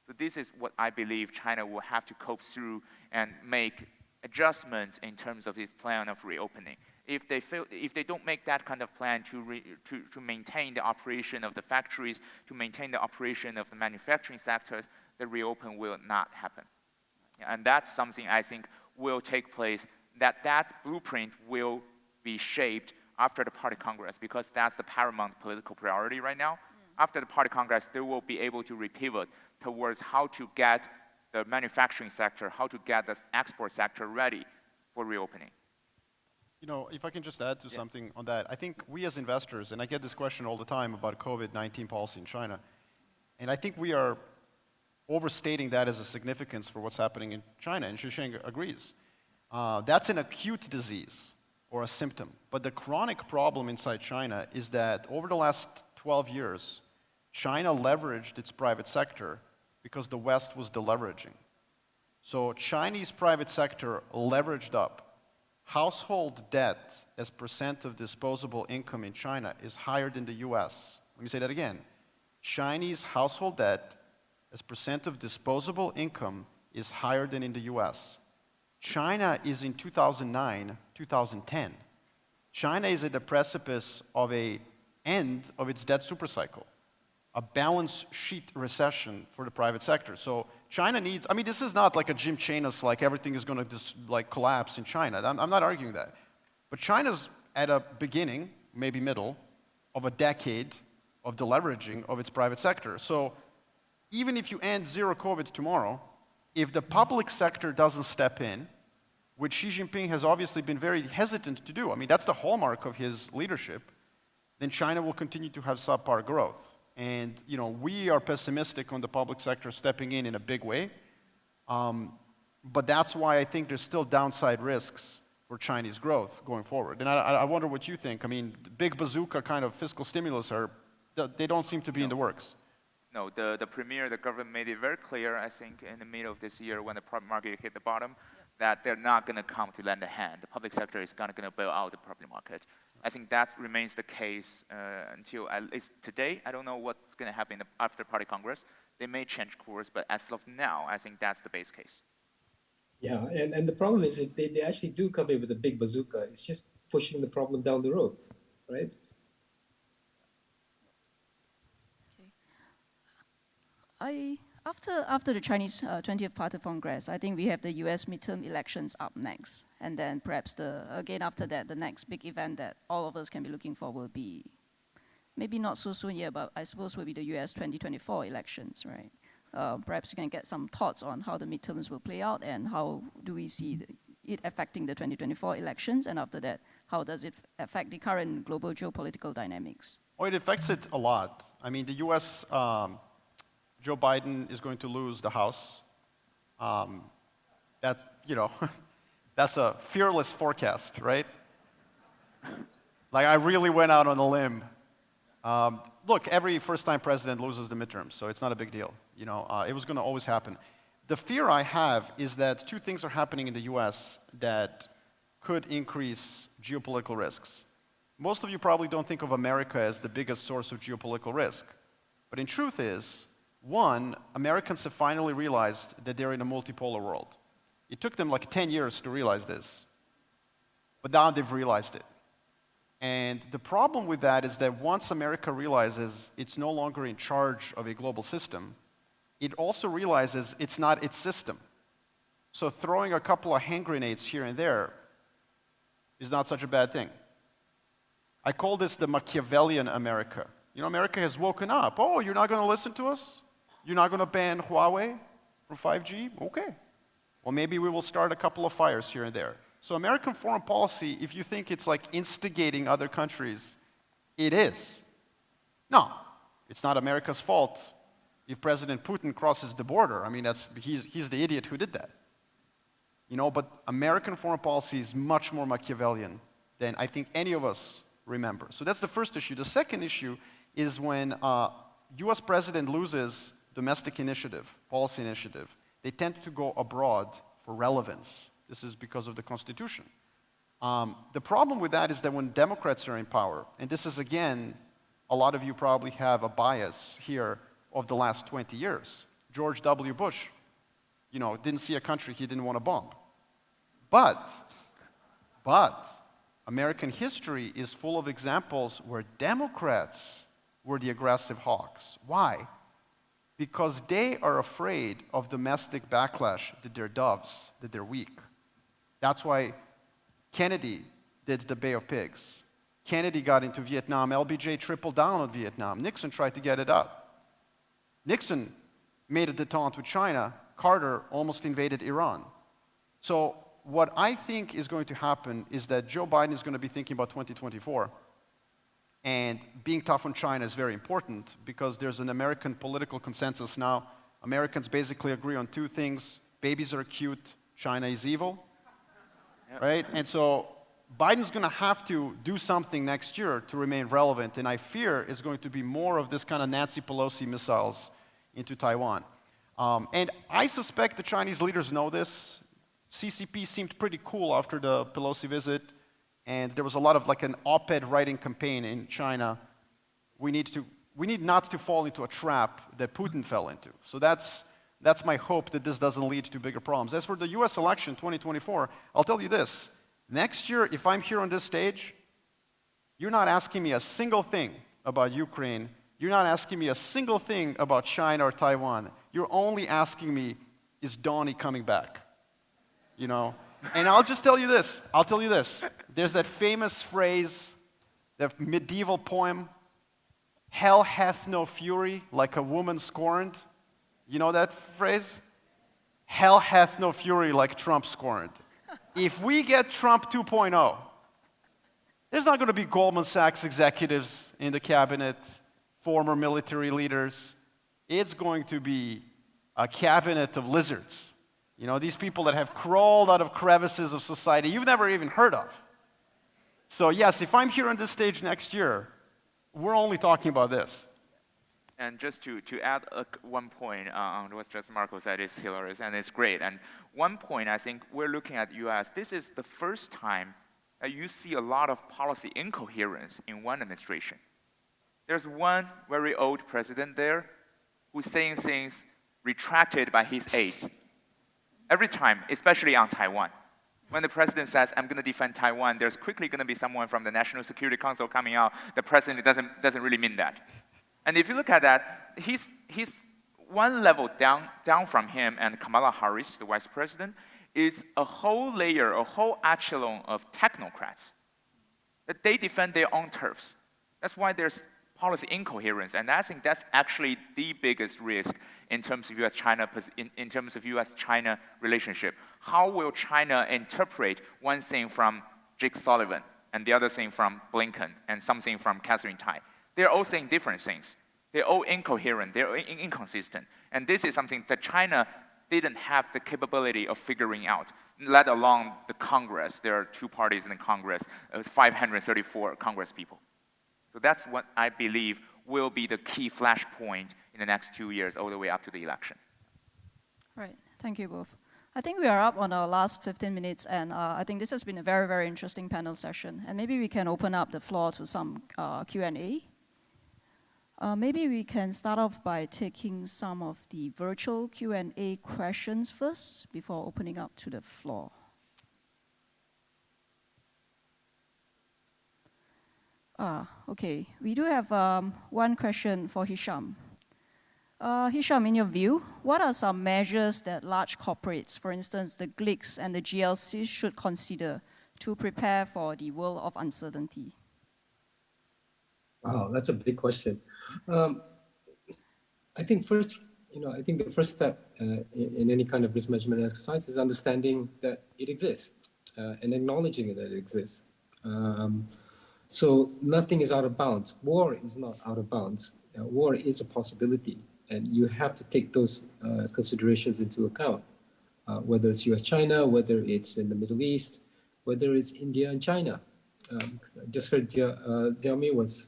D: So this is what I believe China will have to cope through and make adjustments in terms of this plan of reopening. If they don't make that kind of plan to maintain the operation of the factories, to maintain the operation of the manufacturing sectors, the reopen will not happen. And that's something I think will take place, that blueprint will be shaped after the Party Congress, because that's the paramount political priority right now. After the Party Congress, they will be able to repivot towards how to get the manufacturing sector, how to get the export sector ready for reopening.
C: If I can just add to something on that, I think we as investors, and I get this question all the time about COVID-19 policy in China, and I think we are overstating that as a significance for what's happening in China, and Chucheng agrees. That's an acute disease or a symptom, but the chronic problem inside China is that over the last 12 years, China leveraged its private sector because the West was deleveraging. So Chinese private sector leveraged up. Household debt as percent of disposable income in China is higher than the US. Let me say that again. Chinese household debt as percent of disposable income is higher than in the US. China is in 2009, 2010. China is at the precipice of an end of its debt supercycle, a balance sheet recession for the private sector. So China needs, I mean, this is not like a Jim Chanos, like everything is going to just like collapse in China. I'm not arguing that. But China's at a beginning, maybe middle, of a decade of deleveraging of its private sector. So even if you end zero COVID tomorrow, if the public sector doesn't step in, which Xi Jinping has obviously been very hesitant to do, I mean, that's the hallmark of his leadership, then China will continue to have subpar growth. And, you know, we are pessimistic on the public sector stepping in a big way. But that's why I think there's still downside risks for Chinese growth going forward. And I wonder what you think. I mean, the big bazooka kind of fiscal stimulus they don't seem to be in the works.
D: No, the premier, the government made it very clear, I think, in the middle of this year when the private market hit the bottom, that they're not going to come to lend a hand. The public sector is going to bail out the property market. I think that remains the case until at least today. I don't know what's going to happen after Party Congress. They may change course, but as of now, I think that's the base case.
E: Yeah, and the problem is if they actually do come in with a big bazooka, it's just pushing the problem down the road, right?
B: After the Chinese 20th Party Congress, I think we have the US midterm elections up next. And then perhaps again after that, the next big event that all of us can be looking for will be, maybe not so soon yet, but I suppose will be the US 2024 elections, right? Perhaps you can get some thoughts on how the midterms will play out and how do we see it affecting the 2024 elections, and after that, how does it affect the current global geopolitical dynamics?
C: Well, it affects it a lot. I mean, the US, Joe Biden is going to lose the House. That's, you know, that's a fearless forecast, right? Like, I really went out on a limb. Look, every first-time president loses the midterms, so it's not a big deal. You know, it was going to always happen. The fear I have is that two things are happening in the US that could increase geopolitical risks. Most of you probably don't think of America as the biggest source of geopolitical risk. But in truth is, one, Americans have finally realized that they're in a multipolar world. It took them like 10 years to realize this. But now they've realized it. And the problem with that is that once America realizes it's no longer in charge of a global system, it also realizes it's not its system. So throwing a couple of hand grenades here and there is not such a bad thing. I call this the Machiavellian America. You know, America has woken up. Oh, you're not going to listen to us? You're not going to ban Huawei from 5G? Okay. Well, maybe we will start a couple of fires here and there. So American foreign policy, if you think it's like instigating other countries, it is. No, it's not America's fault if President Putin crosses the border. I mean, he's the idiot who did that. You know, but American foreign policy is much more Machiavellian than I think any of us remember. So that's the first issue. The second issue is when US president loses domestic initiative, policy initiative, they tend to go abroad for relevance. This is because of the Constitution. The problem with that is that when Democrats are in power, and this is again, a lot of you probably have a bias here of the last 20 years. George W. Bush, you know, didn't see a country he didn't want to bomb. But American history is full of examples where Democrats were the aggressive hawks. Why? Because they are afraid of domestic backlash, that they're doves, that they're weak. That's why Kennedy did the Bay of Pigs. Kennedy got into Vietnam. LBJ tripled down on Vietnam. Nixon tried to get it up. Nixon made a détente with China. Carter almost invaded Iran. So what I think is going to happen is that Joe Biden is going to be thinking about 2024. And being tough on China is very important because there's an American political consensus now. Americans basically agree on two things. Babies are cute, China is evil. Yep. Right? And so Biden's going to have to do something next year to remain relevant. And I fear it's going to be more of this kind of Nancy Pelosi missiles into Taiwan. And I suspect the Chinese leaders know this. CCP seemed pretty cool after the Pelosi visit. And there was a lot of like an op-ed writing campaign in China. We need not to fall into a trap that Putin fell into. So that's my hope that this doesn't lead to bigger problems. As for the US election 2024, I'll tell you this. Next year, if I'm here on this stage, you're not asking me a single thing about Ukraine. You're not asking me a single thing about China or Taiwan. You're only asking me, is Donnie coming back? You know? And I'll just tell you this. I'll tell you this. There's that famous phrase, that medieval poem, hell hath no fury like a woman scorned. You know that phrase? Hell hath no fury like Trump scorned. If we get Trump 2.0, there's not going to be Goldman Sachs executives in the cabinet, former military leaders. It's going to be a cabinet of lizards. You know, these people that have crawled out of crevices of society you've never even heard of. So yes, if I'm here on this stage next year, we're only talking about this.
D: And just to add one point on what just Marko said is hilarious, and it's great. And one point, I think we're looking at U.S., this is the first time that you see a lot of policy incoherence in one administration. There's one very old president there who's saying things retracted by his aides. Every time, especially on Taiwan. When the president says, I'm going to defend Taiwan, there's quickly going to be someone from the National Security Council coming out. The president doesn't really mean that. And if you look at that, he's one level down from him and Kamala Harris, the vice president, is a whole layer, a whole echelon of technocrats. That they defend their own turfs. That's why there's policy incoherence, and I think that's actually the biggest risk in terms of U.S.-China relationship. How will China interpret one thing from Jake Sullivan and the other thing from Blinken and something from Catherine Tai? They're all saying different things. They're all incoherent. They're inconsistent. And this is something that China didn't have the capability of figuring out, let alone the Congress. There are two parties in the Congress, 534 Congress people. So that's what I believe will be the key flashpoint in the next 2 years, all the way up to the election.
B: Right. Thank you both. I think we are up on our last 15 minutes, and I think this has been a very, very interesting panel session. And maybe we can open up the floor to some Q&A. Maybe we can start off by taking some of the virtual Q&A questions first before opening up to the floor. Okay. We do have one question for Hisham. Hisham, in your view, what are some measures that large corporates, for instance, the GLICs and the GLCs, should consider to prepare for the world of uncertainty?
E: Wow, that's a big question. I think first, I think the first step in any kind of risk management exercise is understanding that it exists and acknowledging that it exists. So nothing is out of bounds. War is not out of bounds. War is a possibility, and you have to take those considerations into account, whether it's US-China, whether it's in the Middle East, whether it's India and China. I just heard Xiaomi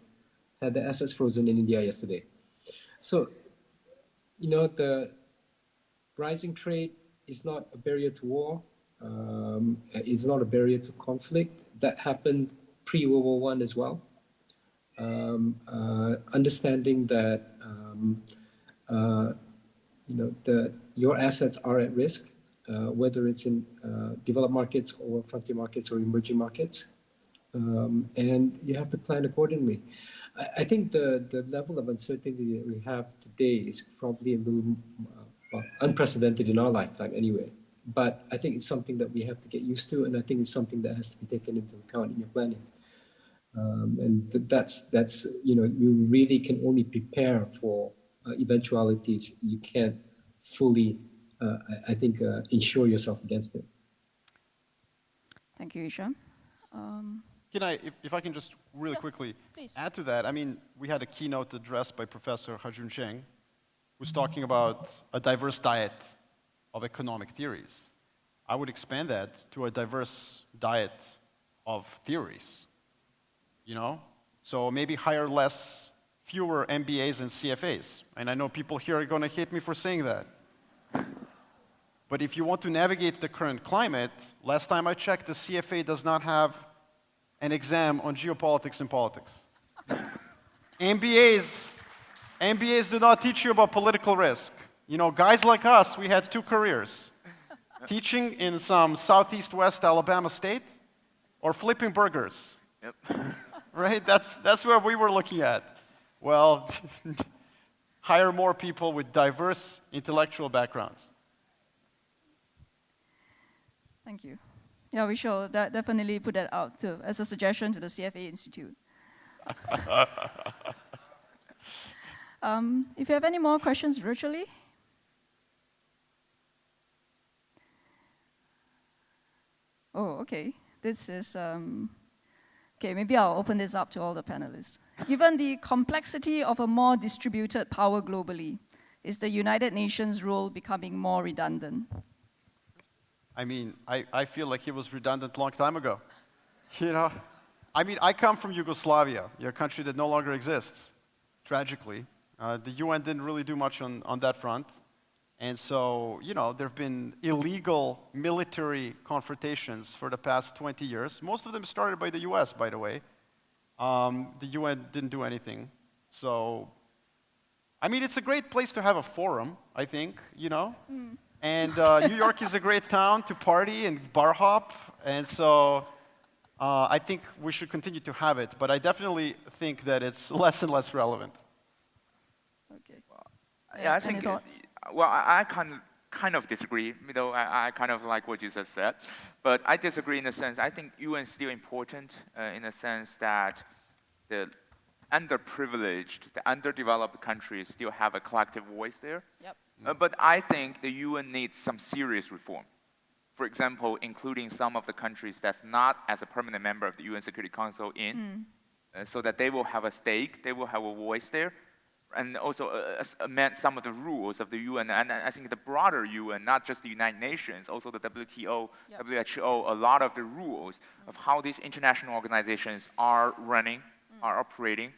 E: had the assets frozen in India yesterday. So, the rising trade is not a barrier to war. It's not a barrier to conflict. That happened pre-World War I as well. Understanding that your assets are at risk, whether it's in developed markets or frontier markets or emerging markets, and you have to plan accordingly. I think the level of uncertainty that we have today is probably a little unprecedented in our lifetime anyway. But I think it's something that we have to get used to, and I think it's something that has to be taken into account in your planning. And that's you really can only prepare for eventualities. You can't fully, ensure yourself against it.
B: Thank you, Hisham.
C: Can I, if I can just really quickly
B: please.
C: add to that? I mean, we had a keynote address by Professor Chucheng, who's talking about a diverse diet of economic theories. I would expand that to a diverse diet of theories. So maybe hire fewer MBAs and CFAs. And I know people here are going to hate me for saying that. But if you want to navigate the current climate, last time I checked, the CFA does not have an exam on geopolitics and politics. MBAs do not teach you about political risk. Guys like us, we had 2 careers. Teaching in some Southeast West Alabama state or flipping burgers.
D: Yep.
C: Right? That's where we were looking at. Well, hire more people with diverse intellectual backgrounds.
B: Thank you. Yeah, we should definitely put that out too, as a suggestion to the CFA Institute. If you have any more questions virtually. Oh, okay. This is, okay, maybe I'll open this up to all the panelists. Given the complexity of a more distributed power globally, is the United Nations role becoming more redundant?
C: I mean, I feel like he was redundant a long time ago. You know? I mean, I come from Yugoslavia, a country that no longer exists, tragically. The UN didn't really do much on that front. And so, you know, there have been illegal military confrontations for the past 20 years. Most of them started by the US, by the way. The UN didn't do anything. So, I mean, it's a great place to have a forum, I think, you know? And New York is a great town to party and bar hop. And so, I think we should continue to have it. But I definitely think that it's less and less relevant.
B: Okay.
D: Yeah, I
B: Any
D: think,
B: thoughts?
D: well, I kind of disagree, though I kind of like what you just said. But I disagree in the sense, I think UN is still important in the sense that the underprivileged, the underdeveloped countries still have a collective voice there.
B: Yep.
D: But I think the UN needs some serious reform. For example, including some of the countries that's not as a permanent member of the UN Security Council in, so that they will have a stake, they will have a voice there, and also amend some of the rules of the UN. And I think the broader UN, not just the United Nations, also the WTO, WHO, a lot of the rules of how these international organizations are running, are operating,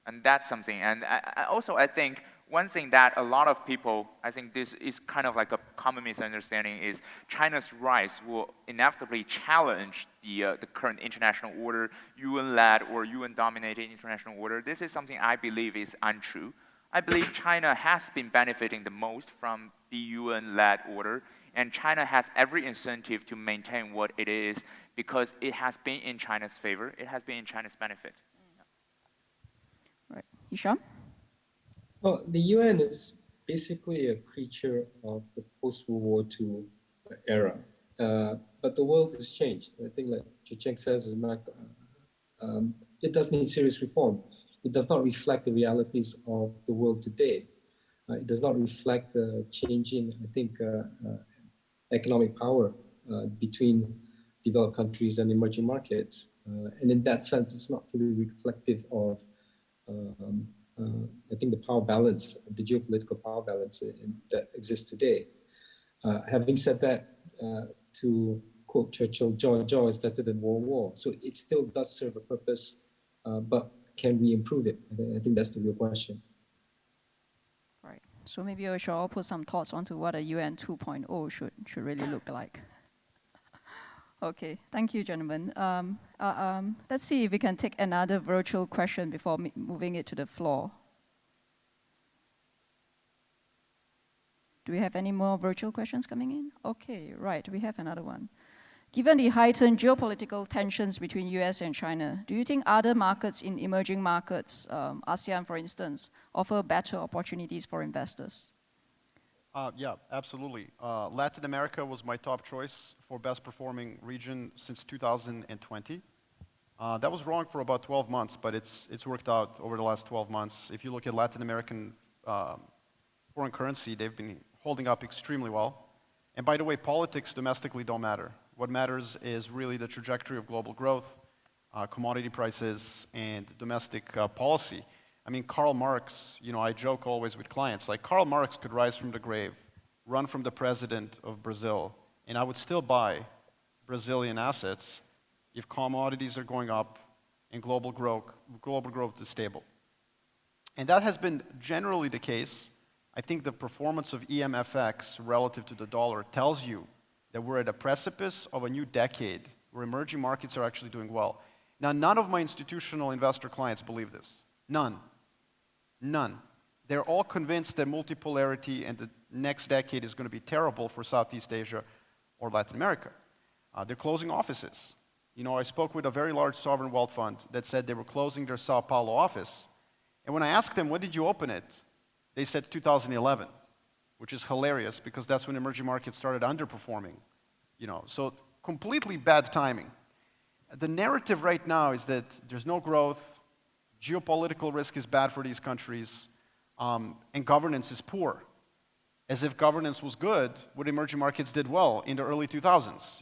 D: and that's something. And I think one thing that a lot of people, I think this is kind of like a common misunderstanding, is China's rise will inevitably challenge the current international order, UN-led or UN-dominated international order. This is something I believe is untrue. I believe China has been benefiting the most from the UN-led order, and China has every incentive to maintain what it is because it has been in China's favor, it has been in China's benefit.
B: Right. Hisham?
E: Well, the UN is basically a creature of the post-World War II era, but the world has changed. I think, like Chucheng says, it does need serious reform. It does not reflect the realities of the world today. It does not reflect the changing, I think, economic power between developed countries and emerging markets. And in that sense, it's not fully reflective of I think the power balance, the geopolitical power balance that exists today. Having said that, to quote Churchill, jaw is better than war. So it still does serve a purpose, but can we improve it? I think that's the real question.
B: Right. So maybe we should all put some thoughts onto what a UN 2.0 should really look like. Okay, thank you, gentlemen. Let's see if we can take another virtual question before moving it to the floor. Do we have any more virtual questions coming in? Okay, right, we have another one. Given the heightened geopolitical tensions between US and China, do you think other markets in emerging markets, ASEAN for instance, offer better opportunities for investors?
C: Yeah, absolutely. Latin America was my top choice for best performing region since 2020. That was wrong for about 12 months, but it's worked out over the last 12 months. If you look at Latin American foreign currency, they've been holding up extremely well. And by the way, politics domestically don't matter. What matters is really the trajectory of global growth, commodity prices, and domestic policy. I mean, Karl Marx, you know, I joke always with clients, like Karl Marx could rise from the grave, run from the president of Brazil, and I would still buy Brazilian assets if commodities are going up and global growth is stable. And that has been generally the case. I think the performance of EMFX relative to the dollar tells you that we're at a precipice of a new decade where emerging markets are actually doing well. Now, none of my institutional investor clients believe this. None. None. They're all convinced that multipolarity and the next decade is going to be terrible for Southeast Asia or Latin America. They're closing offices. You know, I spoke with a very large sovereign wealth fund that said they were closing their Sao Paulo office, And when I asked them, when did you open it? They said 2011, which is hilarious because that's when emerging markets started underperforming. So completely bad timing. The narrative right now is that there's no growth, geopolitical risk is bad for these countries, and governance is poor. As if governance was good, what emerging markets did well in the early 2000s.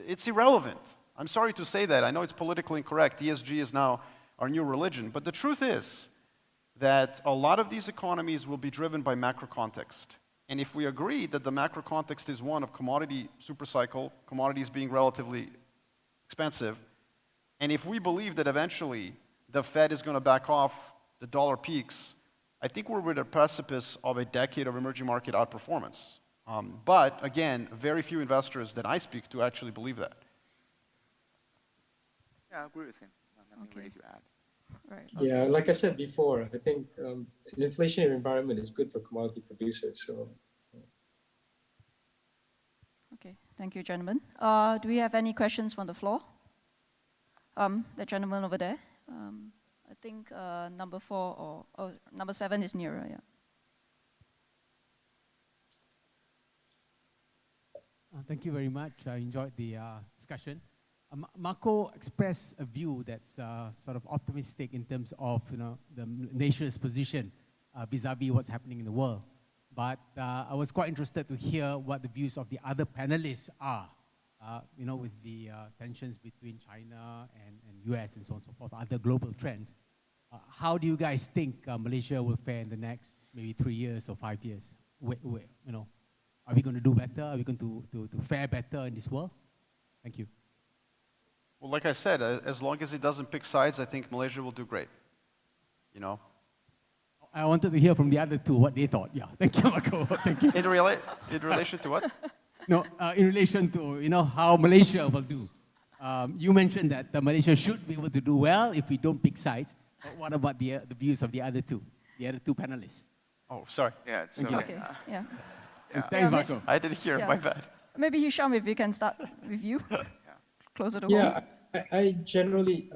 C: It's irrelevant. I'm sorry to say that. I know it's politically incorrect. ESG is now our new religion. But the truth is that a lot of these economies will be driven by macro context. And if we agree that the macro context is one of commodity supercycle, commodities being relatively expensive, and if we believe that eventually the Fed is going to back off, the dollar peaks, I think we're at a precipice of a decade of emerging market outperformance. But again, very few investors that I speak to actually believe that.
D: Yeah, I agree with him. Nothing really to add.
B: Right.
E: Yeah, like I said before, I think an inflationary environment is good for commodity producers. So.
B: Okay, thank you, gentlemen. Do we have any questions from the floor? The gentleman over there. I think number 4 or number 7 is nearer. Yeah.
F: Thank you very much. I enjoyed the discussion. Marko expressed a view that's sort of optimistic in terms of the nation's position vis-a-vis what's happening in the world. But I was quite interested to hear what the views of the other panelists are, with the tensions between China and US and so on and so forth, other global trends. How do you guys think Malaysia will fare in the next maybe 3 years or 5 years? Are we going to do better? Are we going to fare better in this world? Thank you.
C: Well, like I said, as long as it doesn't pick sides, I think Malaysia will do great.
F: I wanted to hear from the other two what they thought. Yeah, thank you, Marko. Thank you.
C: In relation to what?
F: No, in relation to how Malaysia will do. You mentioned that Malaysia should be able to do well if we don't pick sides. But what about the views of the other two panelists?
C: Oh, sorry.
D: Yeah. So,
B: Okay. Yeah.
F: Thanks, Marko.
C: I didn't hear.
B: Yeah.
C: My bad.
B: Maybe Hisham, if we can start with you. Closer to home.
E: Yeah, I generally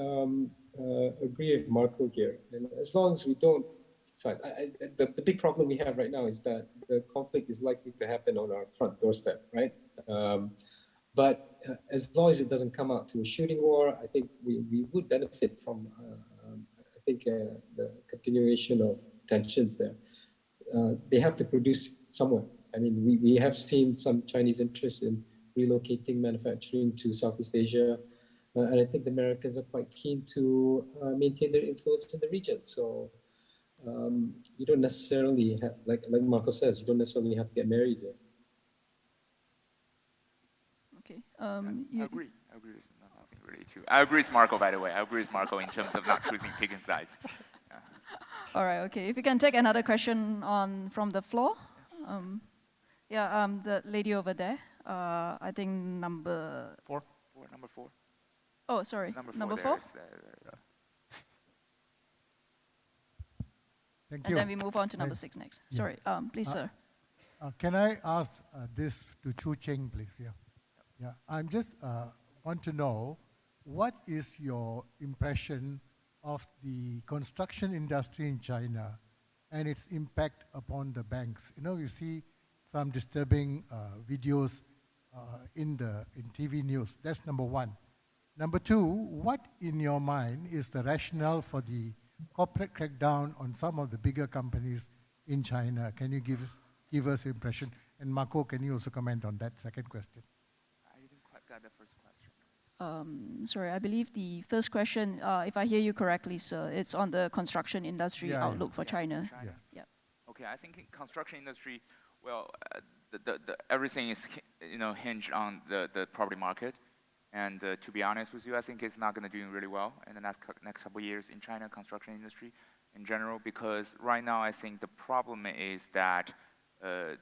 E: agree with Marko here. And as long as we don't decide, the big problem we have right now is that the conflict is likely to happen on our front doorstep, right? But as long as it doesn't come out to a shooting war, I think we would benefit from, the continuation of tensions there. They have to produce somewhere. I mean, we have seen some Chinese interest in relocating manufacturing to Southeast Asia. And I think the Americans are quite keen to maintain their influence in the region. So you don't necessarily have, like Marko says, you don't necessarily have to get married there.
B: Okay.
D: I agree. I agree with nothing really too. I agree with Marko, by the way. I agree with Marko in terms of not choosing picking sides. Yeah.
B: All right. Okay. If we can take another question from the floor. The lady over there. I think number
D: 4. Number 4.
B: Oh, sorry.
D: Number
B: 4.
G: Thank you.
B: And then we move on to number 6 next.
G: Yeah.
B: Sorry. Please, sir.
G: Can I ask this to Chucheng, please? Yeah. I'm just want to know what is your impression of the construction industry in China and its impact upon the banks? You see some disturbing videos in TV news. That's number one. Number two, what in your mind is the rationale for the corporate crackdown on some of the bigger companies in China? Can you give us impression? And Marko, can you also comment on that second question?
D: I didn't quite get the first question.
B: Sorry, I believe the first question, if I hear you correctly, sir, it's on the construction industry outlook for China.
D: China.
G: Yes.
B: Yeah.
D: Okay, I think in construction industry, well, everything is hinged on the property market. And to be honest with you, I think it's not going to do really well in the next couple of years in China construction industry in general, because right now I think the problem is that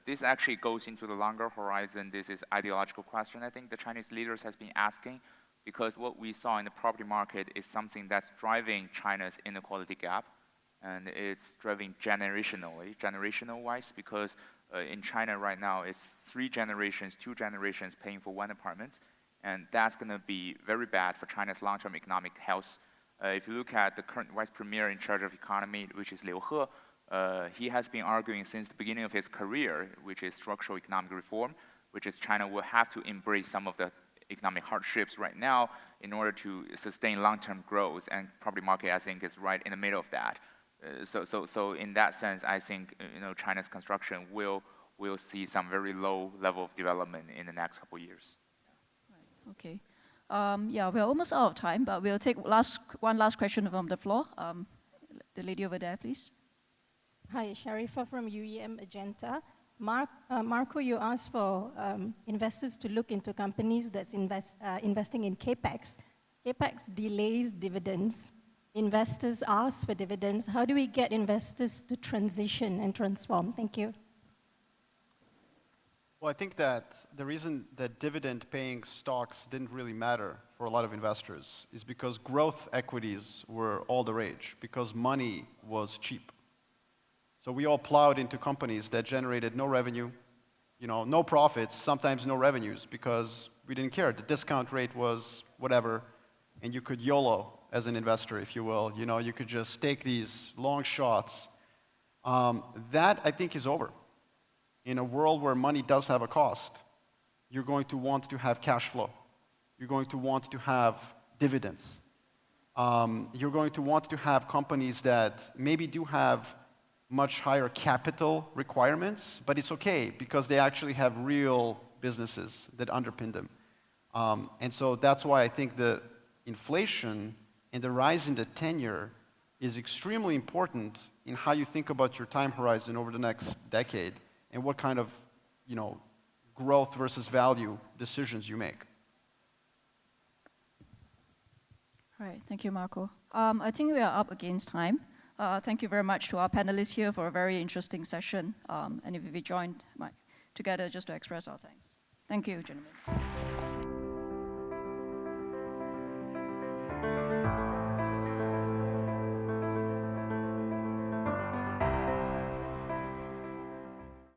D: this actually goes into the longer horizon. This is ideological question I think the Chinese leaders has been asking, because what we saw in the property market is something that's driving China's inequality gap, and it's driving generational-wise, because in China right now it's 2 generations paying for one apartment. And that's going to be very bad for China's long-term economic health If you look at the current vice premier in charge of economy, which is Liu He, he has been arguing since the beginning of his career, which is structural economic reform, which is China will have to embrace some of the economic hardships right now in order to sustain long-term growth, and property market, I think, is right in the middle of that. So in that sense, I think China's construction will see some very low level of development in the next couple of years.
B: Right. Okay. Yeah, we're almost out of time, but we'll take one last question from the floor. The lady over there, please.
H: Hi, Sharifa from UEM Agenta. Marko, you asked for investors to look into companies that's investing in CAPEX. CAPEX delays dividends. Investors ask for dividends. How do we get investors to transition and transform? Thank you.
C: Well, I think that the reason that dividend-paying stocks didn't really matter for a lot of investors is because growth equities were all the rage, because money was cheap. So we all plowed into companies that generated no revenue, no profits, sometimes no revenues, because we didn't care. The discount rate was whatever, and you could YOLO as an investor, if you will. You could just take these long shots. That, I think, is over. In a world where money does have a cost, you're going to want to have cash flow. You're going to want to have dividends. You're going to want to have companies that maybe do have much higher capital requirements, but it's okay because they actually have real businesses that underpin them. And so that's why I think the inflation and the rise in the 10-year is extremely important in how you think about your time horizon over the next decade and what kind of, growth versus value decisions you make.
B: All right, thank you, Marko. I think we are up against time. Thank you very much to our panelists here for a very interesting session. And if we joined together just to express our thanks. Thank you, gentlemen.